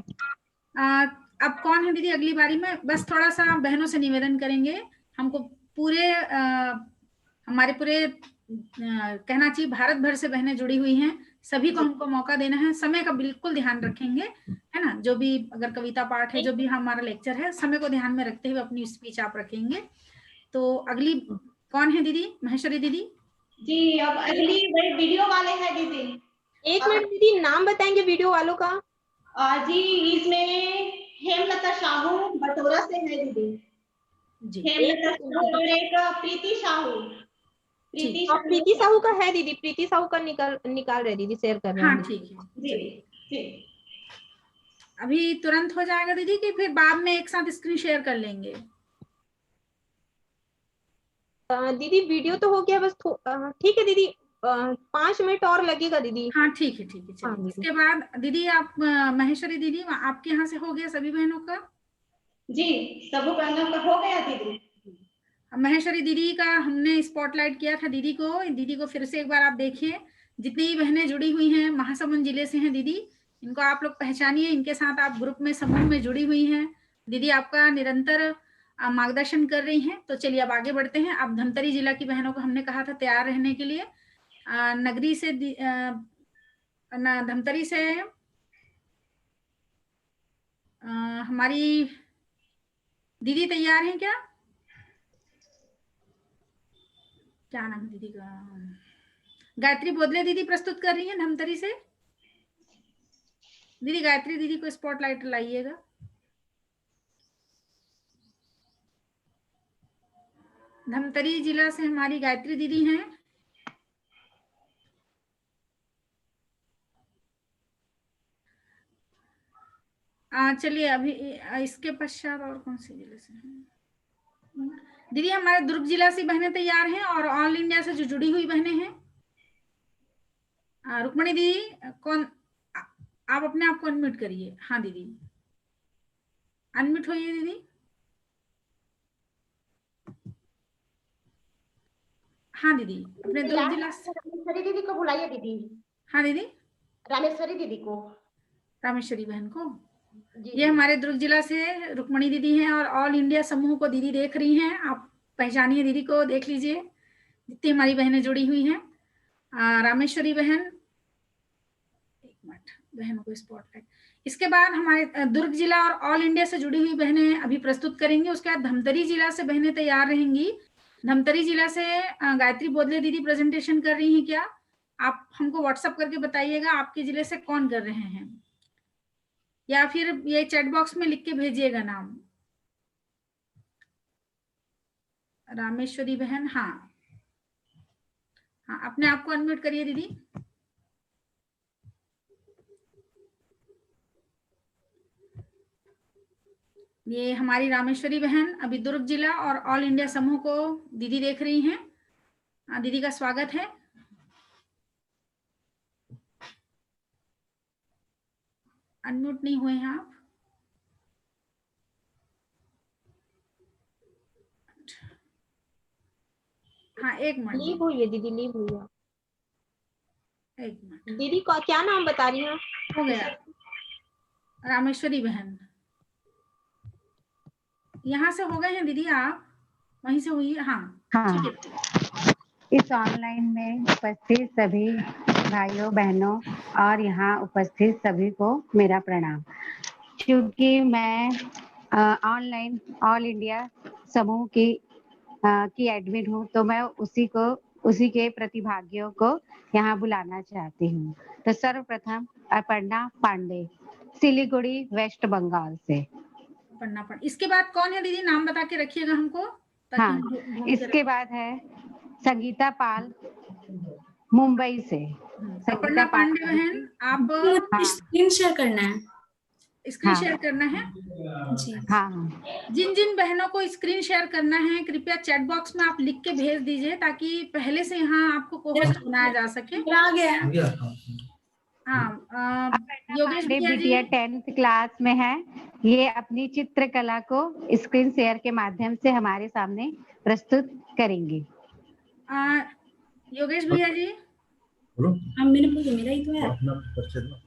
Speaker 2: अब कौन है दीदी अगली बारी में? बस थोड़ा सा बहनों से निवेदन करेंगे, हमको पूरे हमारे पूरे कहना चाहिए भारत भर से बहनें जुड़ी हुई हैं, सभी को हमको मौका देना है। समय का बिल्कुल ध्यान रखेंगे, है ना? जो भी अगर कविता पाठ है, जो भी हमारा लेक्चर है, समय को ध्यान में रखते हुए अपनी स्पीच आप रखेंगे। तो अगली कौन है दीदी? महेश्वरी दीदी
Speaker 3: जी, अब अगली वीडियो वाले हैं दीदी।
Speaker 5: एक मिनट दीदी, नाम बताएंगे वीडियो वालों का?
Speaker 3: जी, इसमें हेमलता साहू बटोरा से है दीदी जी। हेमलता साहू और एक प्रीति साहू।
Speaker 5: प्रीति साहू का है दीदी, प्रीति साहू का निकाल रहे दीदी, शेयर कर रहे हैं।
Speaker 2: हाँ ठीक है
Speaker 3: जी।
Speaker 2: अभी तुरंत हो जाएगा दीदी कि फिर बाद में एक साथ स्क्रीन शेयर कर लेंगे?
Speaker 5: दीदी वीडियो तो हो गया, बस ठीक है दीदी, 5 मिनट और लगेगा दीदी।
Speaker 2: हाँ ठीक है चलिए। इसके बाद दीदी आप महेश्वरी दीदी, आपके यहाँ से हो गया सभी बहनों का?
Speaker 3: जी, सभी बहनों का हो गया दीदी।
Speaker 2: महेश्वरी दीदी का हमने स्पॉटलाइट किया था दीदी को फिर से एक बार आप देखिए। जितनी भी बहनें जुड़ी हुई हैं महासमुंद जिले से हैं दीदी, इनको आप लोग पहचानिए, इनके साथ आप ग्रुप में समूह में जुड़ी हुई हैं। दीदी आपका निरंतर मार्गदर्शन कर रही हैं। तो चलिए अब आगे बढ़ते हैं। अब धमतरी जिला की बहनों को हमने कहा था तैयार रहने के लिए। नगरी से धमतरी से हमारी दीदी तैयार हैं क्या? क्या नाम है दीदी का? गायत्री बोदले दीदी प्रस्तुत कर रही हैं धमतरी से। दीदी गायत्री दीदी को स्पॉटलाइट लाइएगा। धमतरी जिला से हमारी गायत्री दीदी हैं। चलिए अभी इसके पश्चात और कौन से जिले से हैं? दीदी हमारे दुर्ग जिला से बहनें तैयार हैं और ऑल इंडिया से जो जुड़ी हुई बहनें हैं। रुक्मणी दीदी कौन, आप अपने आप को अनम्यूट करिए। हाँ दीदी अनम्यूट होइए दीदी। हाँ दीदी अपने दुर्ग जिला से।
Speaker 9: रामेश्वरी दीदी को बुलाइए दीदी।
Speaker 2: हाँ दीदी
Speaker 9: रामेश्वरी दीदी को,
Speaker 2: रामेश्वरी बहन को। ये हमारे दुर्ग जिला से रुक्मणी दीदी हैं और ऑल इंडिया समूह को दीदी देख रही हैं। आप पहचानिए दीदी को, देख लीजिए जितनी हमारी बहनें जुड़ी हुई हैं। रामेश्वरी बहन, एक मिनट बहनों को स्पॉटलाइट। इसके बाद हमारे दुर्ग जिला और ऑल इंडिया से जुड़ी हुई बहनें अभी प्रस्तुत करेंगी। उसके बाद धमतरी जिला से बहनें तैयार रहेंगी। धमतरी जिला से गायत्री बोदले दीदी प्रेजेंटेशन कर रही हैं क्या? आप हमको व्हाट्सएप करके बताइएगा आपके जिले से कौन कर रहे हैं, या फिर ये चैट बॉक्स में लिख के भेजिएगा नाम। रामेश्वरी बहन, हाँ हाँ अपने आप को अनम्यूट करिए दीदी। ये हमारी रामेश्वरी बहन अभी दुर्ग जिला और ऑल इंडिया समूह को दीदी देख रही हैं। दीदी का स्वागत है। अनम्यूट नहीं हुए हैं आप। हाँ एक मिनट,
Speaker 5: लीव हुई है दीदी, लीव हुई है।
Speaker 2: एक मिनट
Speaker 5: दीदी का क्या नाम बता रही हैं?
Speaker 2: हो गया। रामेश्वरी बहन यहाँ से हो गए हैं दीदी, आप वहीं से हुई है। हाँ
Speaker 10: हाँ, इस ऑनलाइन में उपस्थित सभी भाइयों बहनों और यहाँ उपस्थित सभी को मेरा प्रणाम। क्योंकि मैं ऑनलाइन ऑल इंडिया समूह की एडमिन हूँ, तो मैं उसी के प्रतिभागियों को यहाँ बुलाना चाहती हूँ। तो सर्वप्रथम अपर्णा पांडे, सिलीगुड़ी वेस्ट बंगाल से।
Speaker 2: इसके बाद कौन है दीदी, नाम बता के रखिएगा हमको।
Speaker 10: हाँ, इसके बाद है संगीता पाल, मुंबई से।
Speaker 2: संगीता पांडे बहन, आप
Speaker 8: स्क्रीन शेयर करना है।
Speaker 2: स्क्रीन शेयर करना है
Speaker 10: जी। हाँ,
Speaker 2: जिन जिन बहनों को स्क्रीन शेयर करना है कृपया चैट बॉक्स में आप लिख के भेज दीजिए, ताकि पहले से यहाँ आपको को-होस्ट बनाया जा सके।
Speaker 8: आ गया।
Speaker 2: हाँ, योगेश भैया जी
Speaker 10: 10th क्लास में है। ये अपनी चित्रकला को स्क्रीन शेयर के माध्यम से हमारे सामने प्रस्तुत करेंगी।
Speaker 2: योगेश भैया जी,
Speaker 8: मैंने पूछा, मेरा ही तो है।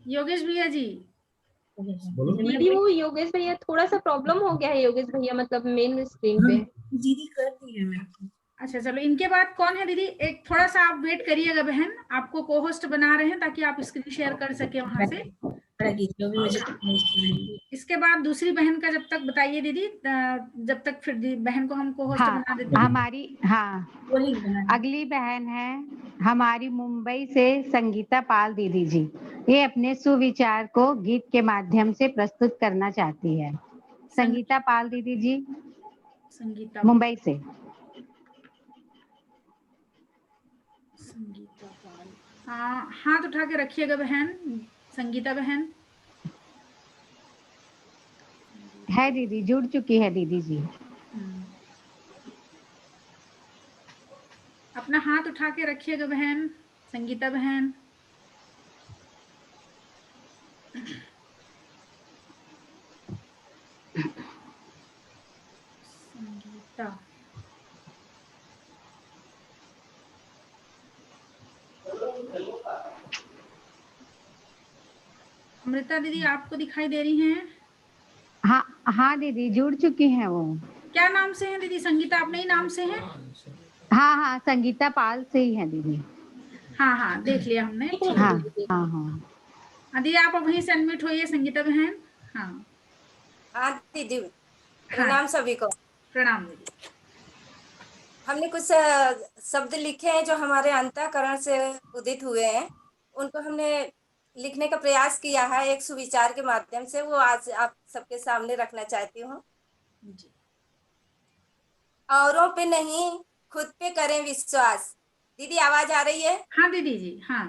Speaker 2: योगेश भैया जी,
Speaker 5: दीदी वो योगेश भैया थोड़ा सा प्रॉब्लम हो गया है। योगेश भैया मतलब मेन स्क्रीन पे
Speaker 8: दीदी कर दी है मेरे को।
Speaker 2: अच्छा चलो, इनके बाद कौन है दीदी? एक थोड़ा सा आप वेट करिएगा बहन, आपको को होस्ट बना रहे हैं ताकि आप स्क्रीन शेयर कर सके वहां से। इसके बाद दूसरी बहन का जब तक बताइए दीदी, जब तक फिर बहन को हम को होस्ट बना देते हैं।
Speaker 10: हमारी अगली बहन है हमारी मुंबई से संगीता पाल दीदी जी। ये अपने सुविचार को गीत के माध्यम से प्रस्तुत करना चाहती है। संगीता पाल दीदी जी,
Speaker 2: संगीता
Speaker 10: मुंबई से।
Speaker 2: संगीता पाल, हाथ उठा के रखिएगा बहन। संगीता बहन
Speaker 10: है दीदी, जुड़ चुकी है दीदी जी।
Speaker 2: अपना हाथ उठा के रखिएगा बहन, संगीता बहन। संगीता, अमृता दीदी आपको दिखाई दे रही हैं?
Speaker 10: हाँ दीदी, जुड़ चुकी हैं वो।
Speaker 2: क्या नाम से हैं दीदी? संगीता अपने ही नाम से हैं?
Speaker 10: हाँ, संगीता पाल से ही है दीदी।
Speaker 2: हाँ देख लिया हमने।
Speaker 10: हाँ।
Speaker 2: दीदी आप अब वहीं से अनम्यूट होइए संगीता बहन। हाँ
Speaker 11: हाँ दीदी, प्रणाम सभी को।
Speaker 2: प्रणाम दीदी।
Speaker 11: हमने कुछ शब्द लिखे हैं जो हमारे अंतःकरण से उदित हुए हैं, उनको हमने लिखने का प्रयास किया है एक सुविचार के माध्यम से, वो आज आप सबके सामने रखना चाहती हूँ। औरों पे नहीं, खुद पे करें विश्वास। दीदी आवाज आ रही है?
Speaker 2: हाँ दीदी जी, हाँ।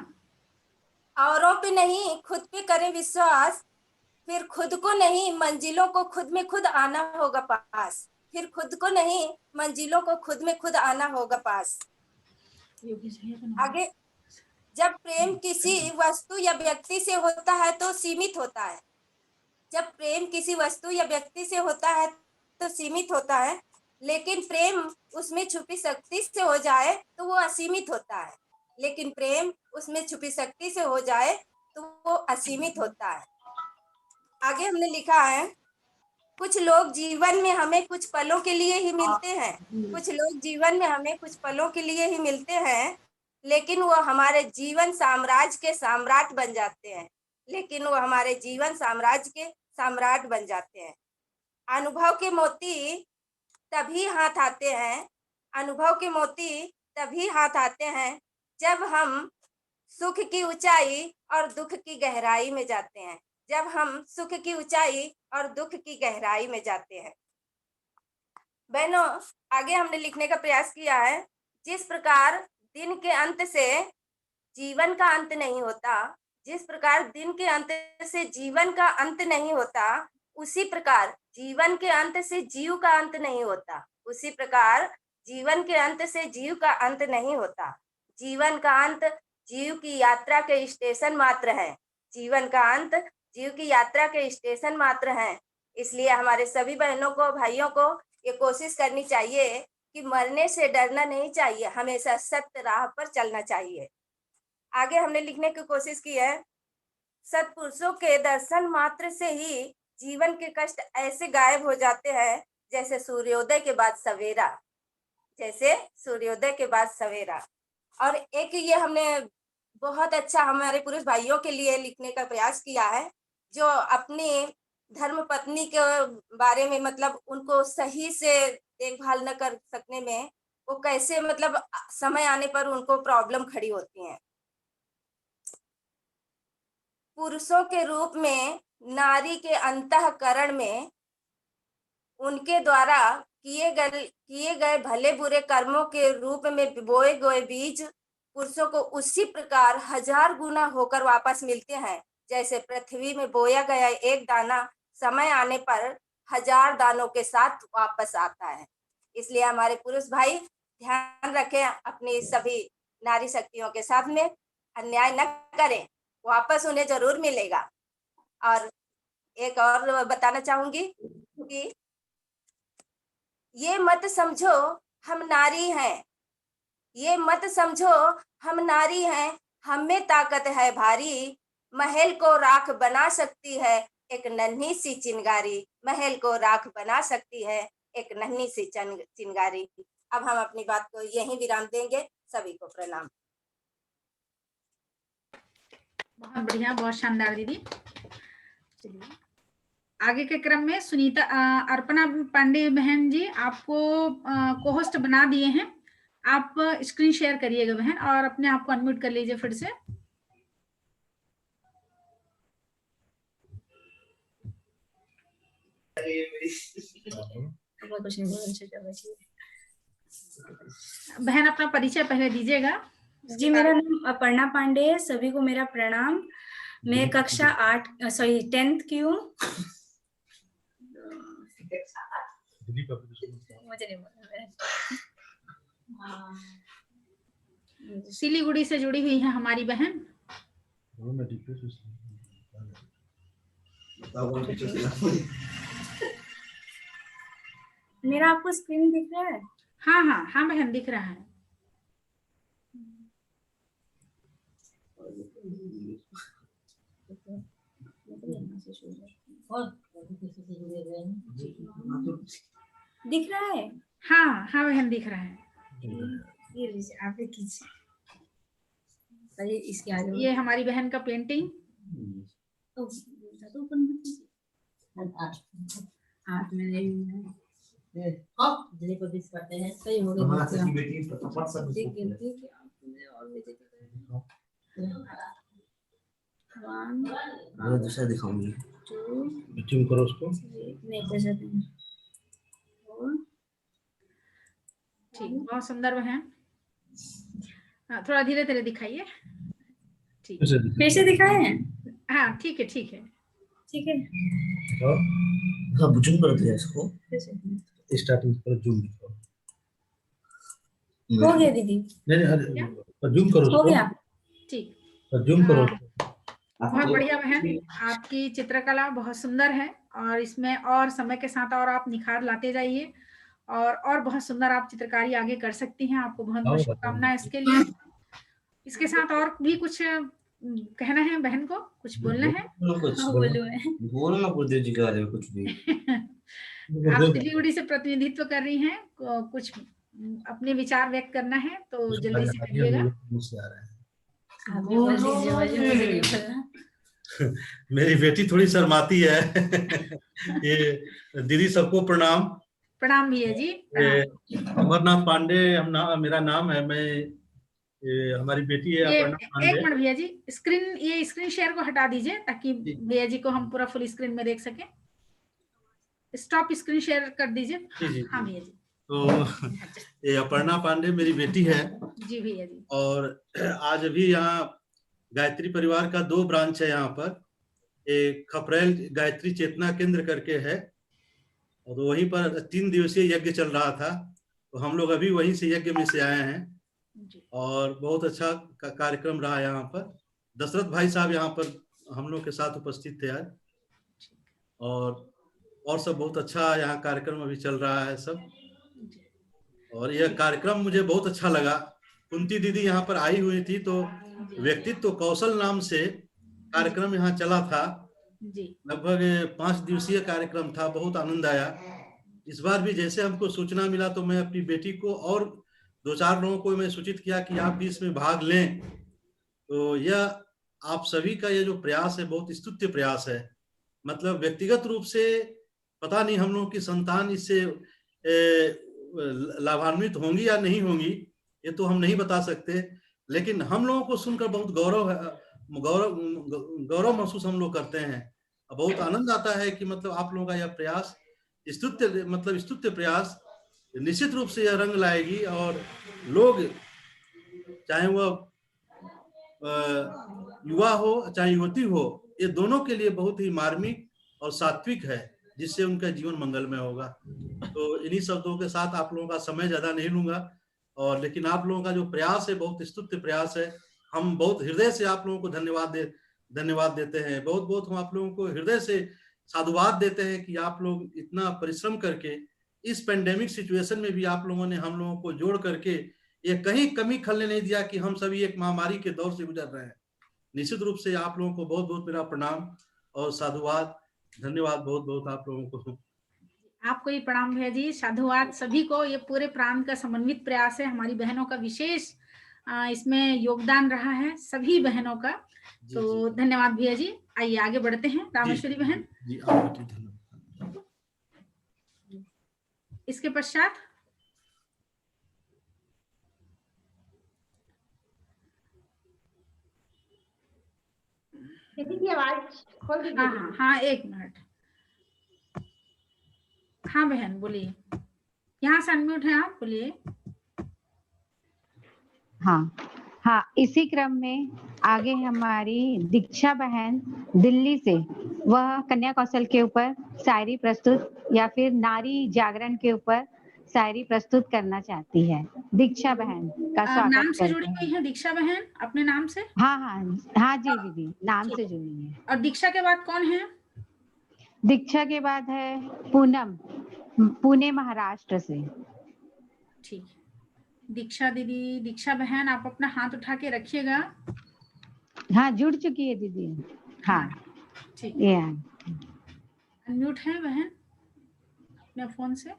Speaker 11: औरों पे नहीं, खुद पे करें विश्वास, फिर खुद को नहीं, मंजिलों को खुद में खुद आना होगा पास। फिर खुद को नहीं, मंजिलों को खुद में खुद आना होगा पास। आगे, जब प्रेम किसी वस्तु या व्यक्ति से होता है तो सीमित होता है। जब प्रेम किसी वस्तु या व्यक्ति से होता है तो सीमित होता है, लेकिन प्रेम उसमें छुपी शक्ति से हो जाए तो वो असीमित होता है। लेकिन प्रेम उसमें छुपी शक्ति से हो जाए तो वो असीमित होता है। आगे हमने लिखा है, कुछ लोग जीवन में हमें कुछ पलों के लिए ही मिलते हैं। कुछ लोग जीवन में हमें कुछ पलों के लिए ही मिलते हैं, लेकिन वो हमारे जीवन साम्राज्य के सम्राट बन जाते हैं। लेकिन वो हमारे जीवन साम्राज्य के सम्राट बन जाते हैं। अनुभव के मोती तभी हाथ आते हैं, अनुभव के मोती तभी हाथ आते हैं जब हम सुख की ऊंचाई और दुख की गहराई में जाते हैं। जब हम सुख की ऊंचाई और दुख की गहराई में जाते हैं। बहनों, आगे हमने लिखने का प्रयास किया है, जिस प्रकार दिन के अंत से जीवन का अंत नहीं होता, जिस प्रकार दिन के अंत से जीवन का अंत नहीं होता, उसी प्रकार जीवन के अंत से जीव का अंत नहीं होता। उसी प्रकार जीवन के अंत से जीव का अंत नहीं होता। जीवन का अंत जीव की यात्रा के स्टेशन मात्र है। जीवन का अंत जीव की यात्रा के स्टेशन मात्र हैं। इसलिए हमारे सभी बहनों को, भाइयों को ये कोशिश करनी चाहिए कि मरने से डरना नहीं चाहिए, हमेशा सत्य राह पर चलना चाहिए। आगे हमने लिखने की कोशिश की है, सत्पुरुषों के दर्शन मात्र से ही जीवन के कष्ट ऐसे गायब हो जाते हैं जैसे सूर्योदय के बाद सवेरा, जैसे सूर्योदय के बाद सवेरा। और एक ये हमने बहुत अच्छा हमारे पुरुष भाइयों के लिए लिखने का प्रयास किया है, जो अपनी धर्म पत्नी के बारे में, मतलब उनको सही से देखभाल न कर सकने में वो कैसे, मतलब समय आने पर उनको प्रॉब्लम खड़ी होती है। पुरुषों के रूप में नारी के अंतःकरण में उनके द्वारा किए गए भले बुरे कर्मों के रूप में बोए गए बीज पुरुषों को उसी प्रकार 1000 गुना होकर वापस मिलते हैं, जैसे पृथ्वी में बोया गया एक दाना समय आने पर 1000 दानों के साथ वापस आता है। इसलिए हमारे पुरुष भाई ध्यान रखें, अपनी सभी नारी शक्तियों के साथ में अन्याय न करें, वापस उन्हें जरूर मिलेगा। और एक और बताना चाहूंगी कि ये मत समझो हम नारी हैं, ये मत समझो हम नारी हैं, हम में ताकत है भारी, महल को राख बना सकती है एक नन्ही सी चिंगारी, महल को राख बना सकती है एक नन्ही सी चिंगारी। अब हम अपनी बात को यहीं विराम देंगे। सभी को प्रणाम।
Speaker 2: बहुत बढ़िया, बहुत शानदार दीदी। चलिए आगे के क्रम में सुनीता अर्पणा पांडे बहन जी आपको को-होस्ट बना दिए हैं, आप स्क्रीन शेयर करिएगा बहन और अपने आप को अनम्यूट कर लीजिए फिर से। बहन अपना परिचय पहले दीजिएगा।
Speaker 12: जी, मेरा नाम अपर्णा पांडे है, सभी को मेरा प्रणाम। मैं कक्षा 10th की हूँ।
Speaker 2: सिलीगुड़ी से जुड़ी हुई है हमारी बहन।
Speaker 12: मेरा आपको स्क्रीन दिख रहा है?
Speaker 2: हाँ हाँ हाँ बहन दिख रहा है।
Speaker 12: दिख रहा है?
Speaker 2: हाँ हाँ बहन दिख रहा है।
Speaker 12: ये लीजिए, आप कीजिए। इसके आगे
Speaker 2: ये हमारी बहन का पेंटिंग। हाथ में नहीं है।
Speaker 9: दीदी को दिस करते हैं सही हो गया
Speaker 13: हमारा सखी बेटी फटाफट सब
Speaker 2: देख
Speaker 13: इसको
Speaker 2: गिनती कि आपने और बेइज्जती करें। 1
Speaker 13: मैं दूसरा दिखाऊंगी
Speaker 2: 2
Speaker 13: जूम करो उसको।
Speaker 2: नहीं कर सकते हैं। 4 ठीक, बहुत सुंदर बहन। थोड़ा धीरे धीरे दिखाइए। ठीक,
Speaker 12: फिर से दिखाए हैं?
Speaker 2: हाँ ठीक है ठीक है
Speaker 12: ठीक है।
Speaker 13: सब जूम कर दिया इसको।
Speaker 12: फिर से।
Speaker 13: स्टार्टिंग पर जूम करो।
Speaker 12: हो गया दीदी।
Speaker 13: नहीं जूम करो
Speaker 2: हो
Speaker 13: उसको।
Speaker 2: गया ठीक।
Speaker 13: जूम करो।
Speaker 2: बहुत बढ़िया बहन, आपकी चित्रकला बहुत सुंदर है और इसमें और समय के साथ और आप निखार लाते जाइए और बहुत सुंदर आप चित्रकारी आगे कर सकती हैं। आपको बहुत बहुत शुभकामनाएं इसके लिए। इसके साथ और भी कुछ कहना है बहन को, कुछ बोलना है?
Speaker 13: बोलो गुरुदेव जी के बारे में कुछ भी।
Speaker 2: आप सिलीगुड़ी से प्रतिनिधित्व कर रही हैं, कुछ अपने विचार व्यक्त करना है तो जल्दी से करिएगा।
Speaker 14: मेरी बेटी थोड़ी शर्माती है। ये दीदी सबको प्रणाम।
Speaker 2: प्रणाम भैया जी।
Speaker 14: अमरनाथ पांडे मेरा नाम है। मैं हमारी बेटी है अपर्णा पांडे।
Speaker 2: एक मिनट भैया जी, ये स्क्रीन शेयर को हटा दीजिए ताकि भैया जी को हम पूरा फुल स्क्रीन में देख सकें। स्टॉप स्क्रीन शेयर कर दीजिए। हाँ भैया जी।
Speaker 14: तो ये अपर्णा पांडे मेरी बेटी है।
Speaker 2: जी भैया जी।
Speaker 14: और आज अभी यहाँ गायत्री परिवार का 2 ब्रांच है यहाँ पर। एक खपरेल गायत्री चेतना केंद्र करके है और वहीं पर 3 दिवसीय यज्ञ चल रहा था, तो हम लोग अभी वहीं से यज्ञ में से आए हैं और बहुत अच्छा कार्यक्रम रहा यहाँ पर। दशरथ भाई साहब यहाँ पर हम लोग के साथ उपस्थित थे आज और सब बहुत अच्छा यहाँ कार्यक्रम अभी चल रहा है सब। और यह कार्यक्रम मुझे बहुत अच्छा लगा। कुंती दीदी यहाँ पर आई हुई थी तो व्यक्तित्व कौशल नाम से कार्यक्रम यहाँ चला था। लगभग 5 दिवसीय कार्यक्रम था, बहुत आनंद आया। इस बार भी जैसे हमको सूचना मिला तो मैं अपनी बेटी को और 2-4 लोगों को मैं सूचित किया कि आप भी इसमें भाग लें। तो यह आप सभी का ये जो प्रयास है बहुत स्तुत्य प्रयास है। मतलब व्यक्तिगत रूप से पता नहीं हम लोगों की संतान इससे लाभान्वित होंगी या नहीं होंगी, ये तो हम नहीं बता सकते, लेकिन हम लोगों को सुनकर बहुत गौरव महसूस हम लोग करते हैं। बहुत आनंद आता है कि मतलब आप लोगों का यह प्रयास स्तुत्य प्रयास निश्चित रूप से यह रंग लाएगी और लोग चाहे वह युवा हो चाहे युवती हो, ये दोनों के लिए बहुत ही मार्मिक और सात्विक है, जिससे उनका जीवन मंगलमय होगा। तो इन्हीं शब्दों के साथ आप लोगों का समय ज्यादा नहीं लूंगा और लेकिन आप लोगों का जो प्रयास है बहुत स्तुत्य प्रयास है। हम बहुत हृदय से आप लोगों को धन्यवाद देते हैं। बहुत हम आप लोगों को हृदय से साधुवाद देते हैं कि आप लोग इतना परिश्रम करके इस पेंडेमिक सिचुएशन में भी आप लोगों ने हम लोगों को जोड़ करके ये कहीं कमी खलने नहीं दिया कि हम सभी एक महामारी के दौर से गुजर रहे हैं। निश्चित रूप से आप लोगों को बहुत बहुत मेरा प्रणाम और साधुवाद, धन्यवाद बहुत बहुत आप लोगों को।
Speaker 2: आपको ही प्रणाम भैया जी, साधुवाद सभी को। ये पूरे प्रांत का समन्वित प्रयास है, हमारी बहनों का विशेष इसमें योगदान रहा है, सभी बहनों का। तो धन्यवाद भैया जी। आइए आगे बढ़ते हैं। रामेश्वरी बहन
Speaker 14: जी, आपको धन्यवाद।
Speaker 2: इसके पश्चात
Speaker 9: दीदी की आवाज खोल दीजिए।
Speaker 2: हाँ एक मिनट। हाँ बहन बोलिए, यहाँ से अनम्यूट है आप, बोलिए।
Speaker 10: हाँ इसी क्रम में आगे हमारी दीक्षा बहन दिल्ली से, वह कन्या कौशल के ऊपर शायरी प्रस्तुत या फिर नारी जागरण के ऊपर शायरी प्रस्तुत करना चाहती है। दीक्षा बहन का स्वागत
Speaker 2: नाम से जुड़ी
Speaker 10: करते
Speaker 2: हुई है दीक्षा बहन अपने नाम से?
Speaker 10: हाँ जी दीदी, नाम से जुड़ी है।
Speaker 2: और दीक्षा के बाद कौन है?
Speaker 10: दीक्षा के बाद है पूनम, पुणे महाराष्ट्र से।
Speaker 2: ठीक, दीक्षा दीदी, दीक्षा बहन आप अपना हाथ उठा के रखिएगा।
Speaker 10: हाँ जुड़ चुकी है दीदी। हाँ
Speaker 2: ठीक,
Speaker 10: ये
Speaker 2: अनम्यूट है बहन अपने फोन से।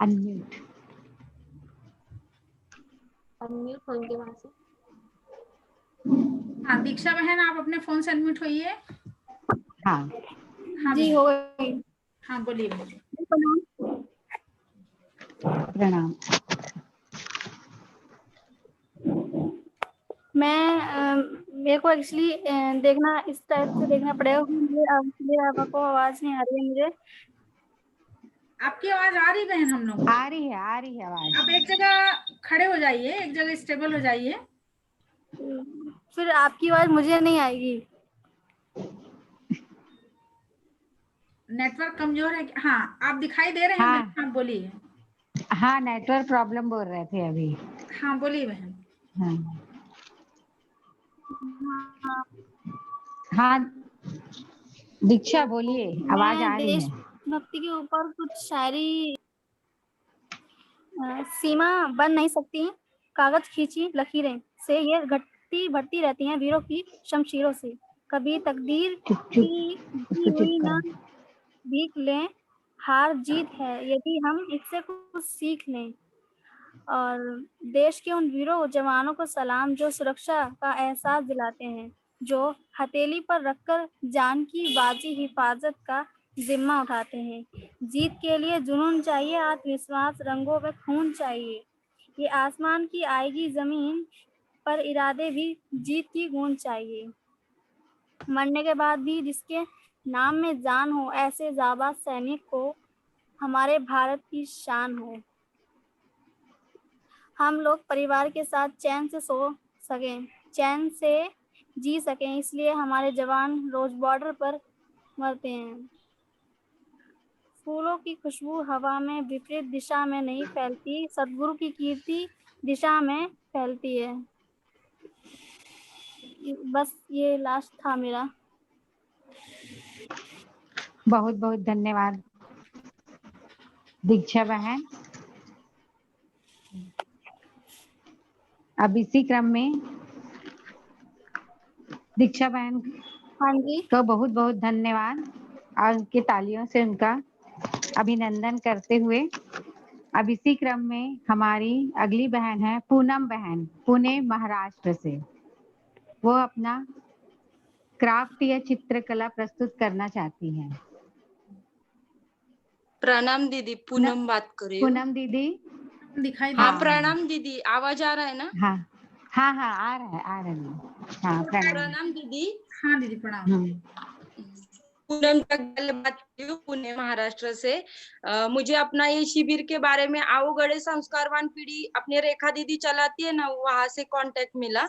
Speaker 10: अनम्यूट
Speaker 5: फोन के वहां से।
Speaker 2: हाँ दीक्षा बहन, आप अपने फोन से अनम्यूट होइए।
Speaker 10: हाँ
Speaker 2: हाँ
Speaker 15: जी
Speaker 2: बहन।
Speaker 15: हो गई।
Speaker 2: हाँ बोलिए बोलिए।
Speaker 10: प्रणाम।
Speaker 15: मेरे को एक्चुअली देखना इस टाइप से देखना पड़ेगा, मुझे आपको आवाज नहीं आ रही है मुझे।
Speaker 2: आपकी आवाज आ रही बहन? हम लोग
Speaker 10: आ रही है आवाज।
Speaker 2: आप एक जगह खड़े हो जाइए, एक जगह स्टेबल हो जाइए।
Speaker 15: फिर आपकी आवाज मुझे नहीं आएगी।
Speaker 2: नेटवर्क कमजोर है? हाँ आप दिखाई दे रहे हैं
Speaker 10: हाँ।
Speaker 2: बहन, आप बोलिए।
Speaker 10: हाँ नेटवर्क प्रॉब्लम बोल रहे थे अभी।
Speaker 2: हाँ बोलिए बहन।
Speaker 10: हाँ दीक्षा बोलिए, आवाज आ रही है।
Speaker 15: देशभक्ति के ऊपर कुछ शायरी। सीमा बन नहीं सकती कागज खींची लकीरें से, ये घटती बढ़ती रहती हैं वीरों की शमशीरों से। कभी तकदीर की दी हुई ना भीख लें, हार जीत है यदि हम इससे कुछ सीख लें। और देश के उन वीरों जवानों को सलाम जो सुरक्षा का एहसास दिलाते हैं, जो हथेली पर रखकर जान की बाजी हिफाजत का जिम्मा उठाते हैं। जीत के लिए जुनून चाहिए, आत्मविश्वास, रंगों पे खून चाहिए। ये आसमान की आएगी जमीन पर इरादे भी जीत की गूंज चाहिए। मरने के बाद भी जिसके नाम में जान हो, ऐसे जाबाज सैनिक को हमारे भारत की शान हो। हम लोग परिवार के साथ चैन से सो सकें, चैन से जी सकें, इसलिए हमारे जवान रोज बॉर्डर पर मरते हैं। फूलों की खुशबू हवा में विपरीत दिशा में नहीं फैलती, सद्गुरु की कीर्ति दिशा में फैलती है। बस ये लास्ट था मेरा।
Speaker 10: बहुत बहुत धन्यवाद दीक्षा बहन। अब इसी क्रम में दीक्षा बहन को बहुत बहुत धन्यवाद और उनके तालियों से उनका अभिनंदन करते हुए अब इसी क्रम में हमारी अगली बहन है पूनम बहन, पुणे महाराष्ट्र से। वो अपना क्राफ्ट या चित्रकला प्रस्तुत करना चाहती हैं।
Speaker 16: प्रणाम दीदी, पूनम बात कर रही हूँ।
Speaker 10: पूनम दीदी
Speaker 2: दिखाई
Speaker 16: हाँ प्रणाम दीदी, आवाज आ रहा है ना?
Speaker 10: हाँ हाँ हाँ आ रहा है। हाँ
Speaker 16: प्रणाम दीदी।
Speaker 2: हाँ दीदी प्रणाम।
Speaker 16: पूनम जगदल बात कर रही हूँ, पुणे महाराष्ट्र से। मुझे अपना ये शिविर के बारे में आओगढ़े संस्कारवान पीढ़ी अपने रेखा दीदी चलाती है ना, वहां से कांटेक्ट मिला।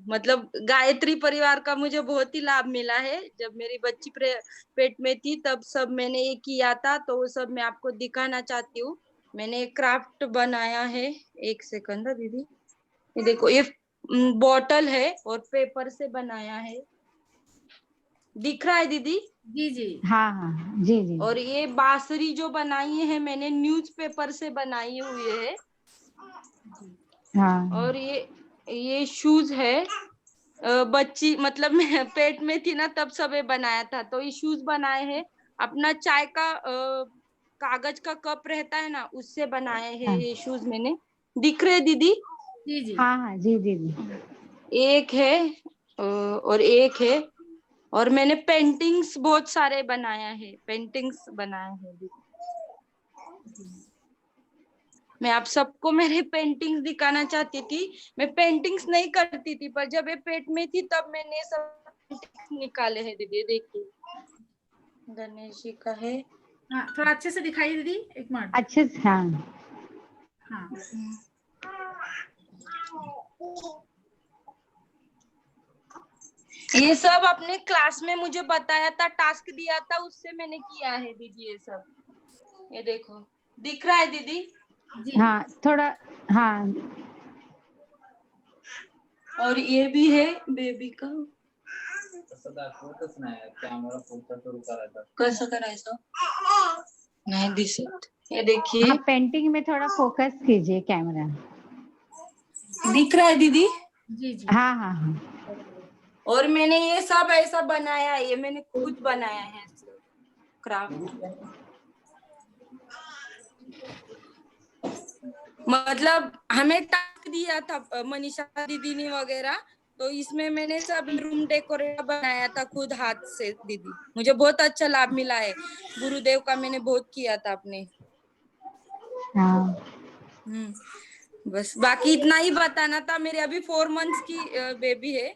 Speaker 16: मतलब गायत्री परिवार का मुझे बहुत ही लाभ मिला है। जब मेरी बच्ची पेट में थी तब सब मैंने ये किया था, तो वो सब मैं आपको दिखाना चाहती हूँ। मैंने एक क्राफ्ट बनाया है। एक सेकंड दीदी, ये देखो, ये बॉटल है और पेपर से बनाया है। दिख रहा है दीदी?
Speaker 2: जी जी।
Speaker 10: हाँ हाँ जी जी।
Speaker 16: और ये बांसुरी जो बनाई है मैंने न्यूज़पेपर से बनाई हुई है।
Speaker 10: हाँ।
Speaker 16: और ये शूज है। बच्ची मतलब मैं पेट में थी ना तब सब ये बनाया था, तो ये शूज बनाए हैं। अपना चाय का कागज का कप रहता है ना, उससे बनाए हैं ये शूज मैंने। दिख रहे दीदी?
Speaker 2: जी जी।
Speaker 10: हाँ हाँ जी जी जी।
Speaker 16: एक है और एक है। और मैंने पेंटिंग्स बहुत सारे बनाया है, पेंटिंग्स बनाए हैं। मैं आप सबको मेरे पेंटिंग्स दिखाना चाहती थी। मैं पेंटिंग्स नहीं करती थी, पर जब ये पेट में थी तब मैंने सब पेंटिंग्स निकाले हैं दीदी। देखिए, गणेश जी का है।
Speaker 2: हाँ थोड़ा अच्छे से दिखाइए दीदी, एक मिनट।
Speaker 10: अच्छे से। हाँ
Speaker 2: हाँ।
Speaker 16: ये सब अपने क्लास में मुझे बताया था, टास्क दिया था, उससे मैंने किया है दीदी ये सब। ये देखो, दिख रहा है दीदी?
Speaker 10: हाँ थोड़ा। हाँ।
Speaker 16: और ये भी है बेबी का। कसं करायचं? नहीं दिसत। ये देखिए।
Speaker 10: हाँ, पेंटिंग में थोड़ा फोकस कीजिए कैमरा।
Speaker 16: दिख रहा है दीदी?
Speaker 2: जी जी।
Speaker 10: हाँ हाँ हाँ।
Speaker 16: और मैंने ये सब ऐसा बनाया है, ये मैंने खुद बनाया है क्राफ्ट। मतलब हमें टास्क दिया था मनीषा दीदी ने वगैरह, तो इसमें मैंने सब रूम डेकोरेट बनाया था खुद हाथ से दीदी। मुझे बहुत अच्छा लाभ मिला है, गुरुदेव का मैंने बहुत किया था अपने। बस बाकी इतना ही बताना था। मेरे अभी 4 मंथ्स की बेबी है,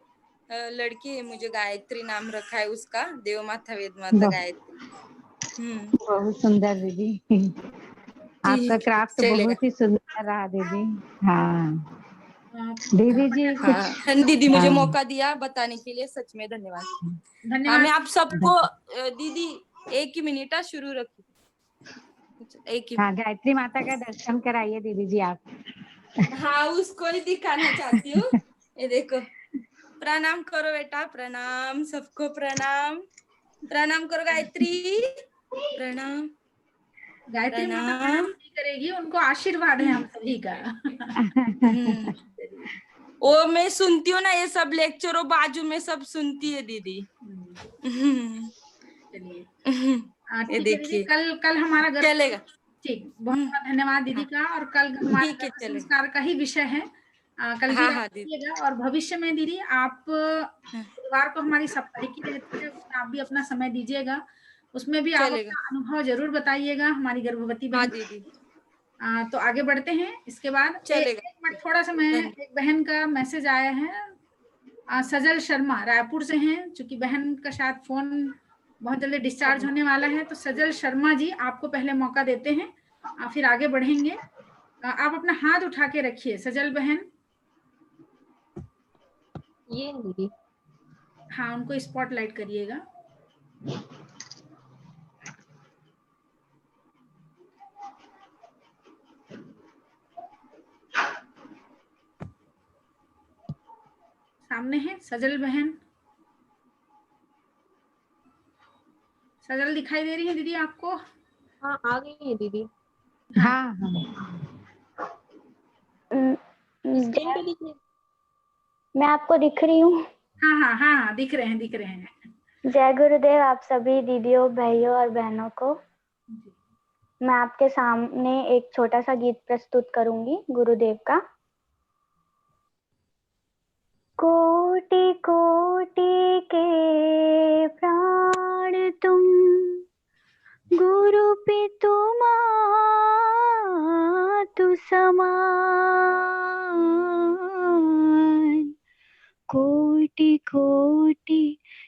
Speaker 16: लड़की है, मुझे गायत्री नाम रखा है उसका, देव माता वेद माता गायत्री।
Speaker 10: बहुत सुंदर दीदी, आपका क्राफ्ट बहुत ही सुंदर रहा दीदी। हाँ दीदी जी कुछ
Speaker 16: दीदी मुझे मौका दिया बताने के लिए, सच में धन्यवाद।
Speaker 2: धन्यवाद।
Speaker 16: मैं आप सबको दीदी 1 ही मिनट शुरू रखी।
Speaker 10: हाँ गायत्री माता का दर्शन कराइए दीदी जी आप।
Speaker 16: हाँ उसको ही दिखाना चाहती हूँ। ये देखो, प्रणाम करो बेटा, प्रणाम सबको, प्रणाम प्रणाम करो गायत्री, प्रणाम।
Speaker 2: गायत्री माता प्रणाम नहीं करेगी, उनको आशीर्वाद है हम सभी का।
Speaker 16: वो मैं सुनती हूँ ना, ये सब लेक्चर वो बाजू में सब सुनती है दीदी।
Speaker 2: चलिए
Speaker 16: ये देखिए,
Speaker 2: कल हमारा गर्भ
Speaker 16: चलेगा।
Speaker 2: ठीक, बहुत बहुत धन्यवाद दीदी का। और कल हमारे गर्भ संस्कार का ही विषय है, कल भी आप देखिएगा। और भविष्य में दीदी आप बुधवार को हमारी साप्ताहिकी रहती है, उसमें आप भी अपना समय दीजिएगा, उसमें भी आप अपना अनुभव जरूर बताइएगा हमारी गर्भवती बहन।
Speaker 16: दीदी
Speaker 2: तो आगे बढ़ते हैं। इसके बाद एक मिनट थोड़ा सा, मैं एक बहन का मैसेज आया है, सजल शर्मा रायपुर से हैं, चूंकि बहन का शायद फोन बहुत जल्दी डिस्चार्ज होने वाला है, तो सजल शर्मा जी आपको पहले मौका देते हैं, फिर आगे बढ़ेंगे। आप अपना हाथ उठा के रखिए सजल बहन।
Speaker 5: ये दीदी,
Speaker 2: हाँ उनको स्पॉटलाइट करिएगा। सामने है सजल बहन। सजल दिखाई दे रही है दीदी आपको?
Speaker 5: हाँ आ गई है दीदी।
Speaker 10: हाँ
Speaker 5: स्क्रीन पे दिख रही,
Speaker 17: मैं आपको दिख रही हूँ?
Speaker 2: हाँ दिख रहे हैं।
Speaker 17: जय गुरुदेव आप सभी दीदियों, भाइयों और बहनों को। मैं आपके सामने एक छोटा सा गीत प्रस्तुत करूंगी गुरुदेव का। कोटि कोटि के प्राण तुम, गुरु पितु मातु समान, कोटि कोटि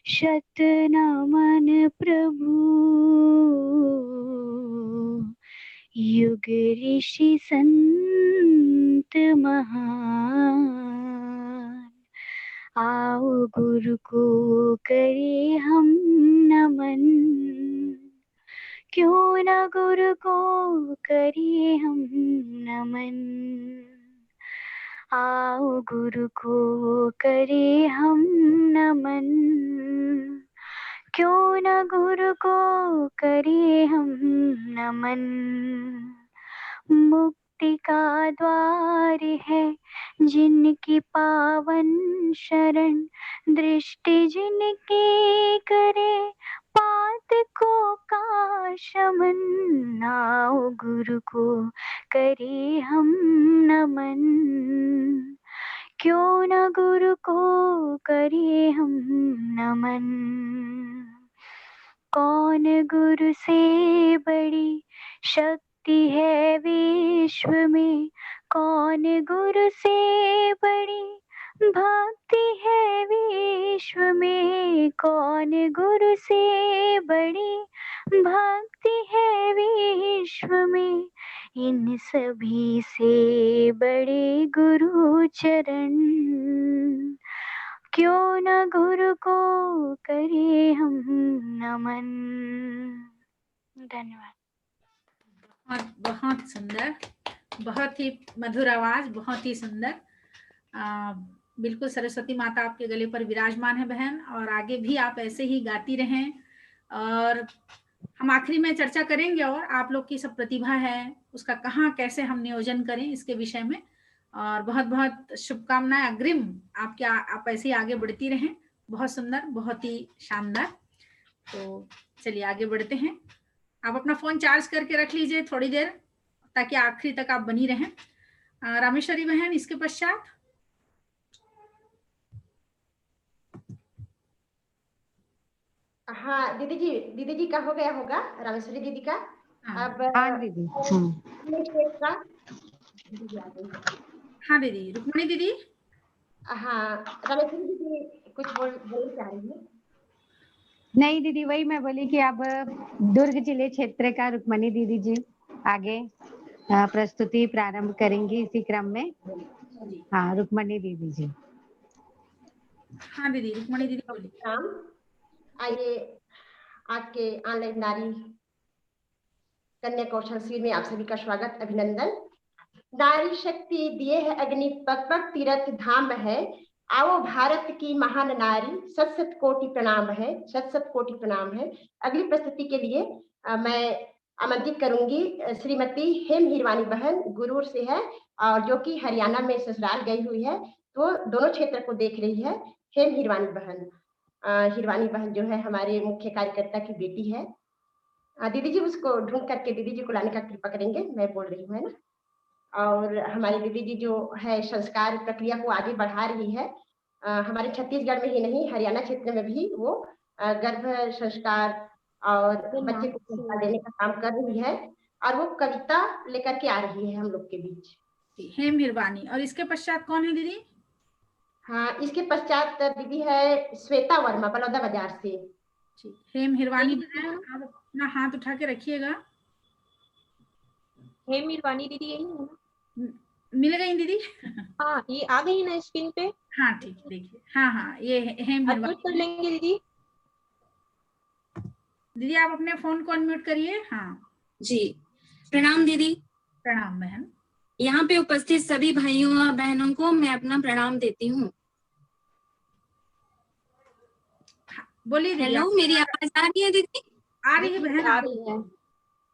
Speaker 17: शत नमन प्रभु, युग ऋषि संत महान। आओ गुरु को करे हम नमन, क्यों न गुरु को करे हम नमन। आओ गुरु को करे हम नमन, क्यों न गुरु को करे हम नमन। मुक्ति का द्वार है जिनकी पावन शरण, दृष्टि जिनकी करे पातकों का शमन। आओ गुरु को करे हम नमन, क्यों न गुरु को करे हम नमन। कौन गुरु से बड़ी शक्ति है विश्व में, कौन गुरु से बड़ी भक्ति है विश्व में, कौन गुरु से बड़ी भक्ति है विश्व में। इन सभी से बड़े गुरु चरण, क्यों न गुरु को करे हम नमन। धन्यवाद।
Speaker 2: बहुत सुंदर, बहुत ही मधुर आवाज, बहुत ही सुंदर। बिल्कुल सरस्वती माता आपके गले पर विराजमान है बहन, और आगे भी आप ऐसे ही गाती रहें। और हम आखिरी में चर्चा करेंगे, और आप लोग की सब प्रतिभा है उसका कहाँ कैसे हम नियोजन करें इसके विषय में। और बहुत बहुत शुभकामनाएं अग्रिम, आप ऐसे ही आगे बढ़ती रहें। बहुत सुंदर, बहुत ही शानदार। तो चलिए आगे बढ़ते हैं। आप अपना फोन चार्ज करके रख लीजिए थोड़ी देर, ताकि आखिरी तक आप बनी रहें। रामेश्वरी बहन इसके पश्चात।
Speaker 18: हाँ दीदी जी का हो गया होगा, रामेश्वरी दीदी का। अब
Speaker 10: हाँ दीदी।
Speaker 2: हाँ दीदी, रुक्मणी दीदी।
Speaker 18: हाँ रामेश्वरी दीदी कुछ बोलना चाह रही है।
Speaker 10: नहीं दीदी, वही मैं बोली कि अब दुर्ग जिले क्षेत्र का रुक्मणी दीदी जी आगे प्रस्तुति प्रारंभ करेंगी इसी क्रम में। हाँ रुक्मणी दीदी जी।
Speaker 2: हाँ दीदी, रुक्मणी दीदी बोलिए।
Speaker 18: आइए आज के ऑनलाइन नारी कन्या कौशल शिविर में आप सभी का स्वागत, अभिनंदन। नारी शक्ति दिए है अग्नि, पग पग तीरथ धाम है, आओ भारत की महान नारी, शत शत कोटि प्रणाम है, शत शत कोटि प्रणाम है। अगली प्रस्तुति के लिए मैं आमंत्रित करूंगी श्रीमती हेम हिरवानी बहन, गुरूर से है और जो कि हरियाणा में ससुराल गई हुई है, तो दोनों क्षेत्र को देख रही है। हेम हिरवानी बहन, हिरवानी बहन जो है हमारे मुख्य कार्यकर्ता की बेटी है। दीदी जी उसको ढूंढ करके दीदी जी को लाने का कृपा करेंगे, मैं बोल रही हूँ, है ना। और हमारी दीदी जी जो है संस्कार प्रक्रिया को आगे बढ़ा रही है, हमारे छत्तीसगढ़ में ही नहीं हरियाणा क्षेत्र में भी वो गर्भ संस्कार और बच्चे को संस्कार देने का काम कर रही है, और वो कविता लेकर के आ रही है हम लोग के बीच।
Speaker 2: हेम हिरवानी। और इसके पश्चात कौन है दीदी?
Speaker 18: हाँ इसके पश्चात दीदी है श्वेता वर्मा, बलौदा बाजार से।
Speaker 2: हेम हिरवानी बहन, आप अपना हाथ उठा के रखिएगा।
Speaker 5: हेम हिरवानी दीदी यही है ना?
Speaker 2: मिल गई दीदी?
Speaker 5: हाँ ये आ गई ना स्क्रीन पे।
Speaker 2: हाँ ठीक, देखिए हाँ ये हेम हिरवानी
Speaker 5: कर लेंगे दीदी।
Speaker 2: दीदी आप अपने फोन को अनम्यूट करिए। हाँ
Speaker 19: जी, प्रणाम दीदी।
Speaker 2: प्रणाम बहन।
Speaker 19: यहाँ पे उपस्थित सभी भाइयों और बहनों को मैं अपना प्रणाम देती हूँ।
Speaker 2: बोलिए।
Speaker 19: हेलो, मेरी आवाज आ रही है दीदी?
Speaker 2: आ रही है बहन, आ रही है।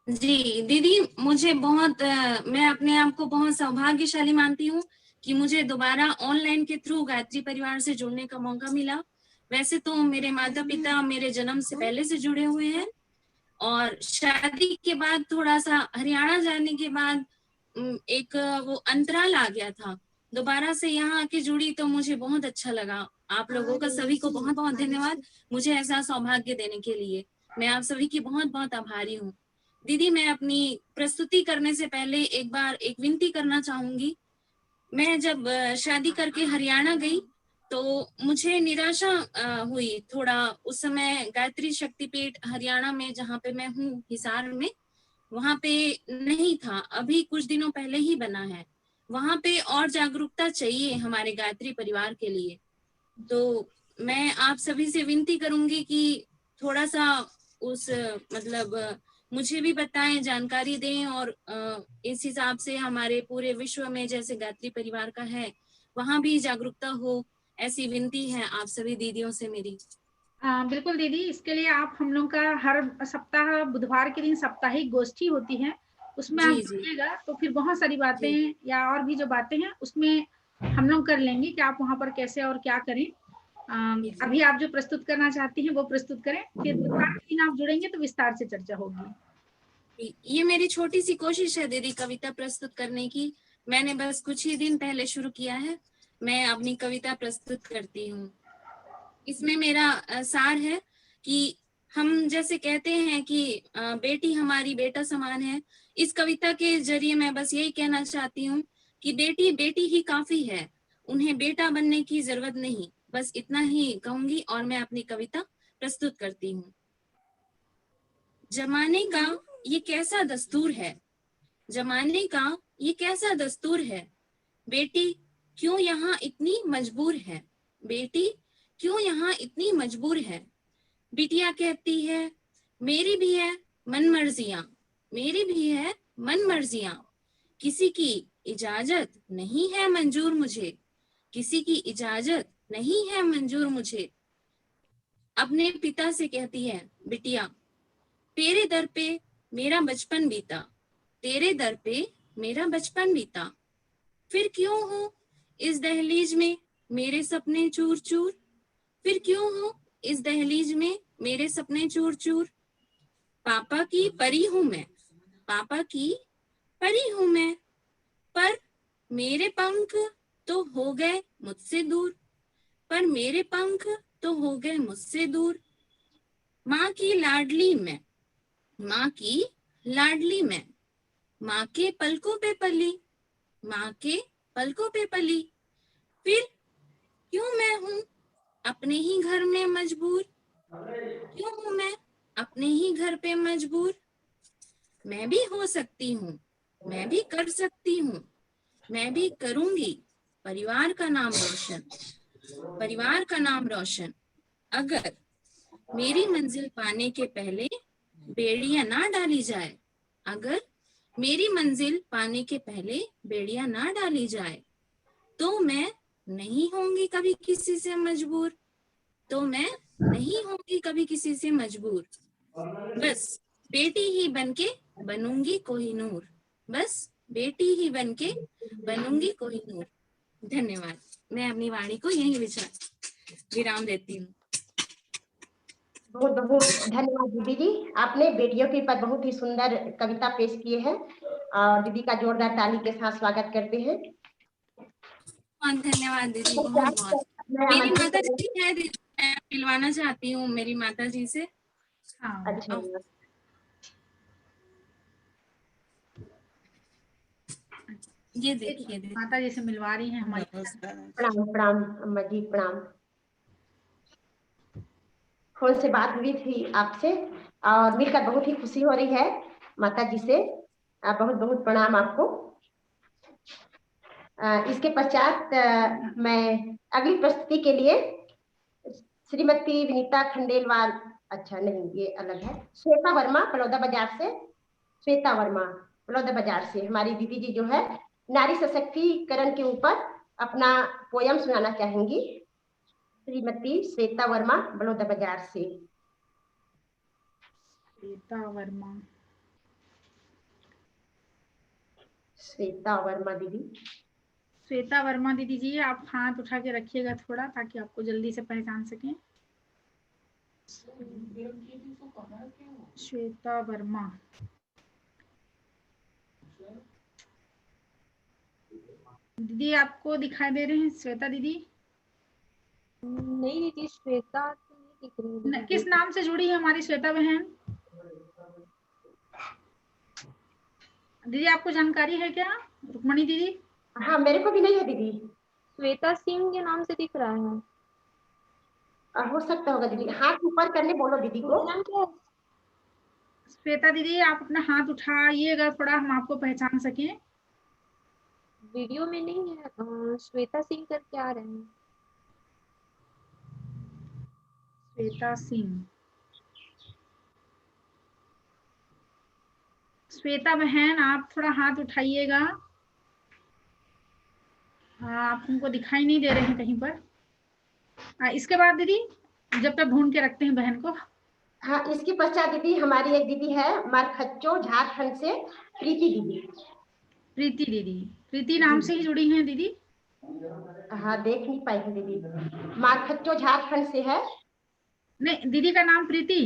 Speaker 19: जी दीदी, मुझे बहुत मैं अपने आप को बहुत सौभाग्यशाली मानती हूँ कि मुझे दोबारा ऑनलाइन के थ्रू गायत्री परिवार से जुड़ने का मौका मिला। वैसे तो मेरे माता पिता मेरे जन्म से पहले से जुड़े हुए हैं, और शादी के बाद थोड़ा सा हरियाणा जाने के बाद एक वो अंतराल आ गया था। दोबारा से यहाँ आके जुड़ी तो मुझे बहुत अच्छा लगा। आप लोगों का सभी को बहुत बहुत धन्यवाद मुझे ऐसा सौभाग्य देने के लिए। मैं आप सभी की बहुत बहुत आभारी हूँ। दीदी मैं अपनी प्रस्तुति करने से पहले एक बार एक विनती करना चाहूंगी। मैं जब शादी करके हरियाणा गई तो मुझे निराशा हुई थोड़ा। उस समय गायत्री शक्तिपीठ हरियाणा में जहाँ पे मैं हूँ हिसार में, वहाँ पे नहीं था, अभी कुछ दिनों पहले ही बना है। वहाँ पे और जागरूकता चाहिए हमारे गायत्री परिवार के लिए। तो मैं आप सभी से विनती करूंगी कि थोड़ा सा उस मतलब मुझे भी बताएं, जानकारी दें, और इस हिसाब से हमारे पूरे विश्व में जैसे गायत्री परिवार का है वहाँ भी जागरूकता हो, ऐसी विनती है आप सभी दीदियों से मेरी।
Speaker 2: बिल्कुल दीदी, इसके लिए आप हम लोग का हर सप्ताह बुधवार के दिन साप्ताहिक गोष्ठी होती है, उसमें आप जुड़िएगा तो फिर बहुत सारी बातें या और भी जो बातें हैं उसमें हम लोग कर लेंगे कि आप वहाँ पर कैसे और क्या करें। अभी आप जो प्रस्तुत करना चाहती हैं वो प्रस्तुत करें, फिर बुधवार के दिन आप जुड़ेंगे तो विस्तार से चर्चा होगी।
Speaker 19: ये मेरी छोटी सी कोशिश है दीदी कविता प्रस्तुत करने की। मैंने बस कुछ ही दिन पहले शुरू किया है, मैं अपनी कविता प्रस्तुत करती हूँ। इसमें मेरा सार है कि हम जैसे कहते हैं कि बेटी हमारी बेटा समान है। इस कविता के जरिए मैं बस यही कहना चाहती हूँ कि बेटी बेटी ही काफी है, उन्हें बेटा बनने की जरूरत नहीं। बस इतना ही कहूंगी और मैं अपनी कविता प्रस्तुत करती हूँ। जमाने का ये कैसा दस्तूर है, जमाने का ये कैसा दस्तूर है, बेटी क्यों यहाँ इतनी मजबूर है, बेटी क्यों यहाँ इतनी मजबूर है। बिटिया कहती है मेरी भी है मन मर्जियां, मेरी भी है मन मर्जियां, किसी की इजाजत नहीं है मंजूर मुझे, किसी की इजाजत नहीं है मंजूर मुझे। अपने पिता से कहती है बिटिया तेरे दर पे मेरा बचपन बीता, तेरे दर पे मेरा बचपन बीता, फिर क्यों हो इस दहलीज में मेरे सपने चूर चूर, फिर क्यों हो इस दहलीज में मेरे सपने चूर चूर। पापा की परी हूं मैं, पापा की परी हूं मैं, पर मेरे पंख तो हो गए मुझसे दूर, पर मेरे पंख तो हो गए मुझसे दूर। माँ की लाडली मैं, माँ की लाडली मैं, माँ के पलकों पे पली, माँ के पलकों पे पली। फिर क्यों मैं हूँ अपने ही घर में मजबूर, क्यों हूँ मैं अपने ही घर पे मजबूर। मैं भी हो सकती हूँ, मैं भी कर सकती हूँ, मैं भी करूंगी परिवार का नाम रोशन, परिवार का नाम रोशन। अगर मेरी मंजिल पाने के पहले बेड़ियां ना डाली जाए, अगर मेरी मंजिल पाने के पहले बेड़ियां ना डाली जाए, तो मैं नहीं होंगी कभी किसी से मजबूर, तो मैं नहीं होंगी कभी किसी से मजबूर। बस बेटी ही बनके बनूंगी कोहिनूर, बस बेटी ही बनके बनूंगी कोहिनूर। धन्यवाद। मैं अपनी वाणी को यहीं विराम देती हूँ।
Speaker 18: बहुत बहुत धन्यवाद दीदी जी, आपने बेटियों के ऊपर बहुत ही सुंदर कविता पेश किए हैं और दीदी का जोरदार ताली के साथ स्वागत करते हैं।
Speaker 19: धन्यवाद दीदी, बहुत बहुत। मेरी माता जी है, मैं मिलवाना चाहती हूँ मेरी माता जी से।
Speaker 18: अच्छा,
Speaker 19: ये देखिए
Speaker 2: माता जी से मिलवा रही हैं हमारी।
Speaker 18: प्रणाम प्रणाम अम्मा जी, प्रणाम। फोन से बात हुई थी आपसे और मिलकर बहुत ही खुशी हो रही है माता जी से। बहुत बहुत प्रणाम आपको। इसके पश्चात मैं अगली प्रस्तुति के लिए श्रीमती विनीता खंडेलवाल, अच्छा नहीं ये अलग है, श्वेता वर्मा बलौदा बाजार से, श्वेता वर्मा बलौदा बाजार से हमारी दीदी जी जो है नारी सशक्तिकरण के ऊपर अपना पोयम सुनाना चाहेंगी। श्रीमती श्वेता वर्मा बलौदा बाजार से।
Speaker 2: श्वेता वर्मा,
Speaker 18: श्वेता वर्मा दीदी।
Speaker 2: श्वेता वर्मा दीदी जी, आप हाथ उठा के रखिएगा थोड़ा ताकि आपको जल्दी से पहचान सकें। श्वेता वर्मा, दीदी आपको दिखाई दे रहे हैं श्वेता दीदी?
Speaker 5: नहीं दीदी, श्वेता तो नहीं दिख रही।
Speaker 2: किस नाम से जुड़ी है हमारी श्वेता बहन? दीदी आपको जानकारी है क्या रुक्मणी दीदी?
Speaker 18: हाँ मेरे को भी नहीं है दीदी।
Speaker 5: श्वेता सिंह के नाम से दिख रहा है।
Speaker 18: हो सकता होगा दीदी, हाथ ऊपर करने बोलो दीदी को।
Speaker 2: श्वेता दीदी आप अपना हाथ उठाइएगा थोड़ा, हम आपको पहचान सकें।
Speaker 5: वीडियो में नहीं है, श्वेता सिंह करके आ रहे हैं।
Speaker 2: श्वेता सिंह, श्वेता बहन आप थोड़ा हाथ उठाइएगा। आप हमको दिखाई नहीं दे रहे हैं कहीं पर। इसके बाद दीदी जब तक ढूंढ के रखते हैं बहन को।
Speaker 18: हाँ इसके पश्चात दीदी हमारी एक दीदी है मारखच्चो झारखंड से, प्रीति दीदी।
Speaker 2: प्रीति दीदी, प्रीति नाम से ही जुड़ी हैं दीदी?
Speaker 18: हाँ देख नहीं पाई हूँ दीदी, मारखच्चो झारखंड से है।
Speaker 2: नहीं दीदी का नाम प्रीति?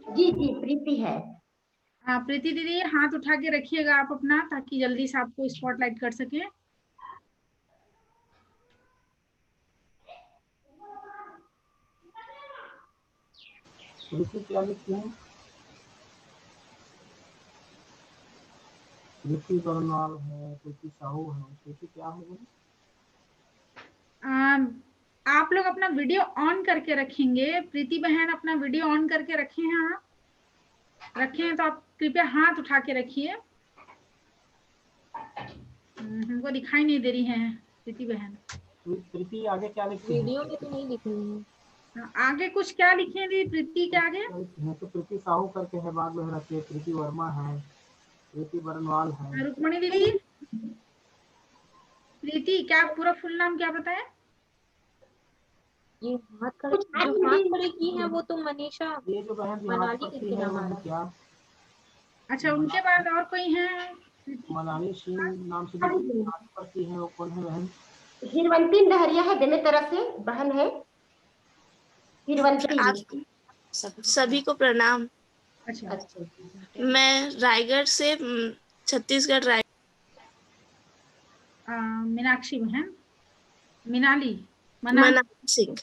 Speaker 18: जी जी प्रीति है।
Speaker 2: हाँ प्रीति दीदी हाथ उठा के रखिएगा आप अपना, ताकि जल्दी से आपको स्पॉटलाइट कर सके।
Speaker 4: क्या लिखती हैं? प्रीति बरनवाल है, प्रीति साहू है, प्रीति क्या है?
Speaker 2: आप लोग अपना वीडियो ऑन करके रखेंगे। प्रीति बहन अपना वीडियो ऑन करके रखे हैं? आप रखे हैं तो आप कृपया हाथ उठा के रखिए। हमको दिखाई नहीं दे रही है प्रीति बहन।
Speaker 4: प्रीति आगे क्या लिखी है?
Speaker 5: वीडियो में तो नहीं दिख रही है।
Speaker 2: आगे कुछ क्या लिखे हैं दी प्रीति के आगे?
Speaker 4: तो प्रीति साहू करके है, बाद में रखी है, प्रीति वर्मा है, प्रीति बरनवाल है।
Speaker 2: रुक्मणी दीदी, प्रीति क्या पूरा फुल नाम क्या बताया?
Speaker 5: ये हाथ खड़े की है वो तो मनीषा,
Speaker 4: ये जो बहन
Speaker 5: मनाली
Speaker 4: करती है वो क्या?
Speaker 2: अच्छा उनके बाद और कोई है?
Speaker 4: मनाली सिंह नाम से करती है, वो कौन है बहन?
Speaker 18: हिरवंती डहरिया है बेमेतरा से बहन है, हिरवंती।
Speaker 20: सभी को प्रणाम।
Speaker 2: अच्छा
Speaker 20: मैं रायगढ़ से, छत्तीसगढ़ रायगढ़।
Speaker 2: मीनाक्षी बहन, मनाली
Speaker 20: सिंह।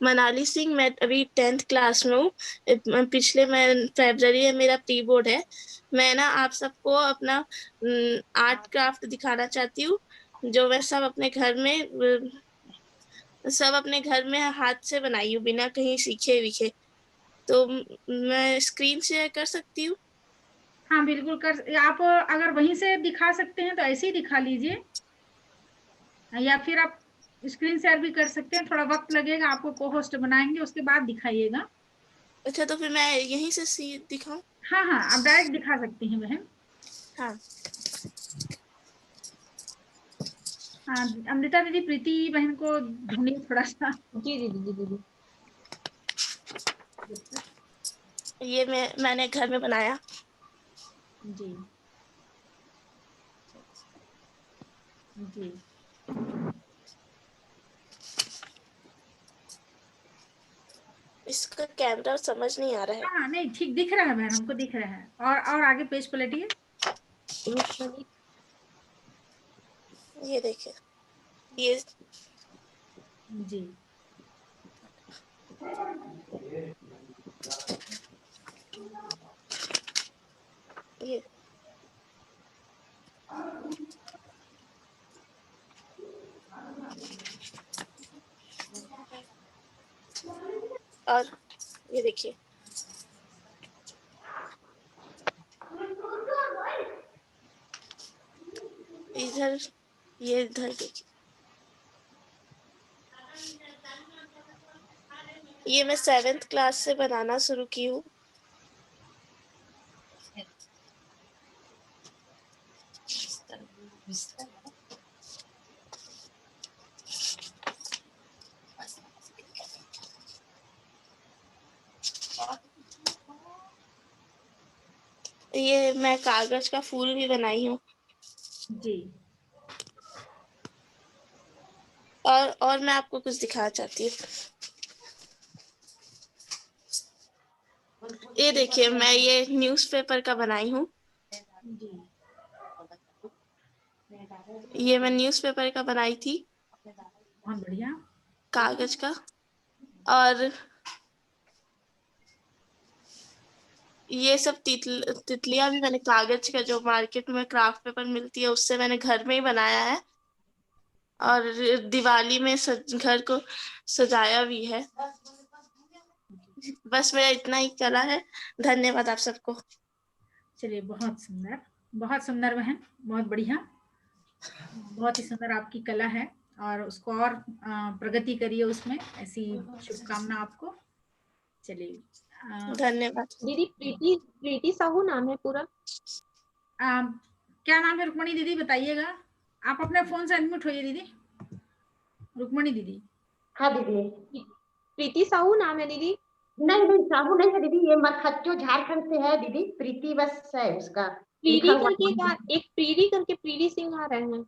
Speaker 20: मनाली सिंह, मैं अभी 10th क्लास में हूँ। पिछले फरवरी में मेरा प्री बोर्ड है। मैं ना आप सबको अपना आर्ट क्राफ्ट दिखाना चाहती हूँ, जो मैं सब अपने घर में हाथ से बनाई हूँ, बिना कहीं सीखे विखे। तो मैं स्क्रीन शेयर कर सकती हूँ?
Speaker 2: हाँ बिल्कुल कर, आप अगर वहीं से दिखा सकते हैं तो ऐसे ही दिखा लीजिए, या फिर आप स्क्रीन शेयर भी कर सकते हैं। थोड़ा वक्त लगेगा, आपको को होस्ट बनाएंगे, उसके बाद दिखाइएगा।
Speaker 20: अच्छा, तो फिर मैं यहीं से दिखाऊं?
Speaker 2: हाँ हाँ, आप डायरेक्ट दिखा सकती हैं बहन।
Speaker 20: हाँ
Speaker 2: अमृता दीदी, प्रीति बहन को ढूंढिए थोड़ा सा।
Speaker 5: जी दीदी, जी दीदी।
Speaker 20: ये मैंने घर में बनाया।
Speaker 2: जी जी।
Speaker 20: इसका कैमरा समझ नहीं आ रहा है।
Speaker 2: हाँ नहीं, ठीक दिख रहा है बहन, हमको दिख रहा है। और आगे पेज पलटिए।
Speaker 20: ये देखिए, ये
Speaker 2: जी।
Speaker 20: ये और ये देखिए, इधर देखिए, ये मैं 7th क्लास से बनाना शुरू की हूँ। ये मैं कागज का फूल भी बनाई हूँ।
Speaker 2: जी।
Speaker 20: और मैं आपको कुछ दिखाना चाहती हूँ। ये देखिए, मैं ये न्यूज़पेपर का बनाई हूँ। ये मैं न्यूज़पेपर का बनाई थी,
Speaker 2: बहुत बढ़िया।
Speaker 20: कागज का। और ये सब तितलियां भी मैंने कागज का, जो मार्केट में क्राफ्ट पेपर मिलती है, उससे मैंने घर में ही बनाया है। और दिवाली में घर को सजाया भी है। बस मेरा इतना ही कला है। धन्यवाद आप सबको।
Speaker 2: चलिए, बहुत सुंदर, बहुत सुंदर बहन, बहुत बढ़िया, बहुत ही सुंदर आपकी कला है। और उसको और प्रगति करिए उसमें, ऐसी शुभकामना आपको। चलिए,
Speaker 20: धन्यवाद
Speaker 5: दीदी। प्रीति साहू नाम है पूरा।
Speaker 2: क्या नाम है रुक्मणी दीदी, बताइएगा। आप अपने फोन से अनम्यूट होइए दीदी, रुक्मणी दीदी।
Speaker 18: हाँ दीदी।
Speaker 5: प्रीति साहू नाम है दीदी।
Speaker 18: नहीं साहू नहीं है दीदी, ये मखच्चो झारखंड से है दीदी। प्रीति बस है उसका।
Speaker 5: प्रीति करके एक प्रीति करके प्रीति सिंह आ रहे हैं।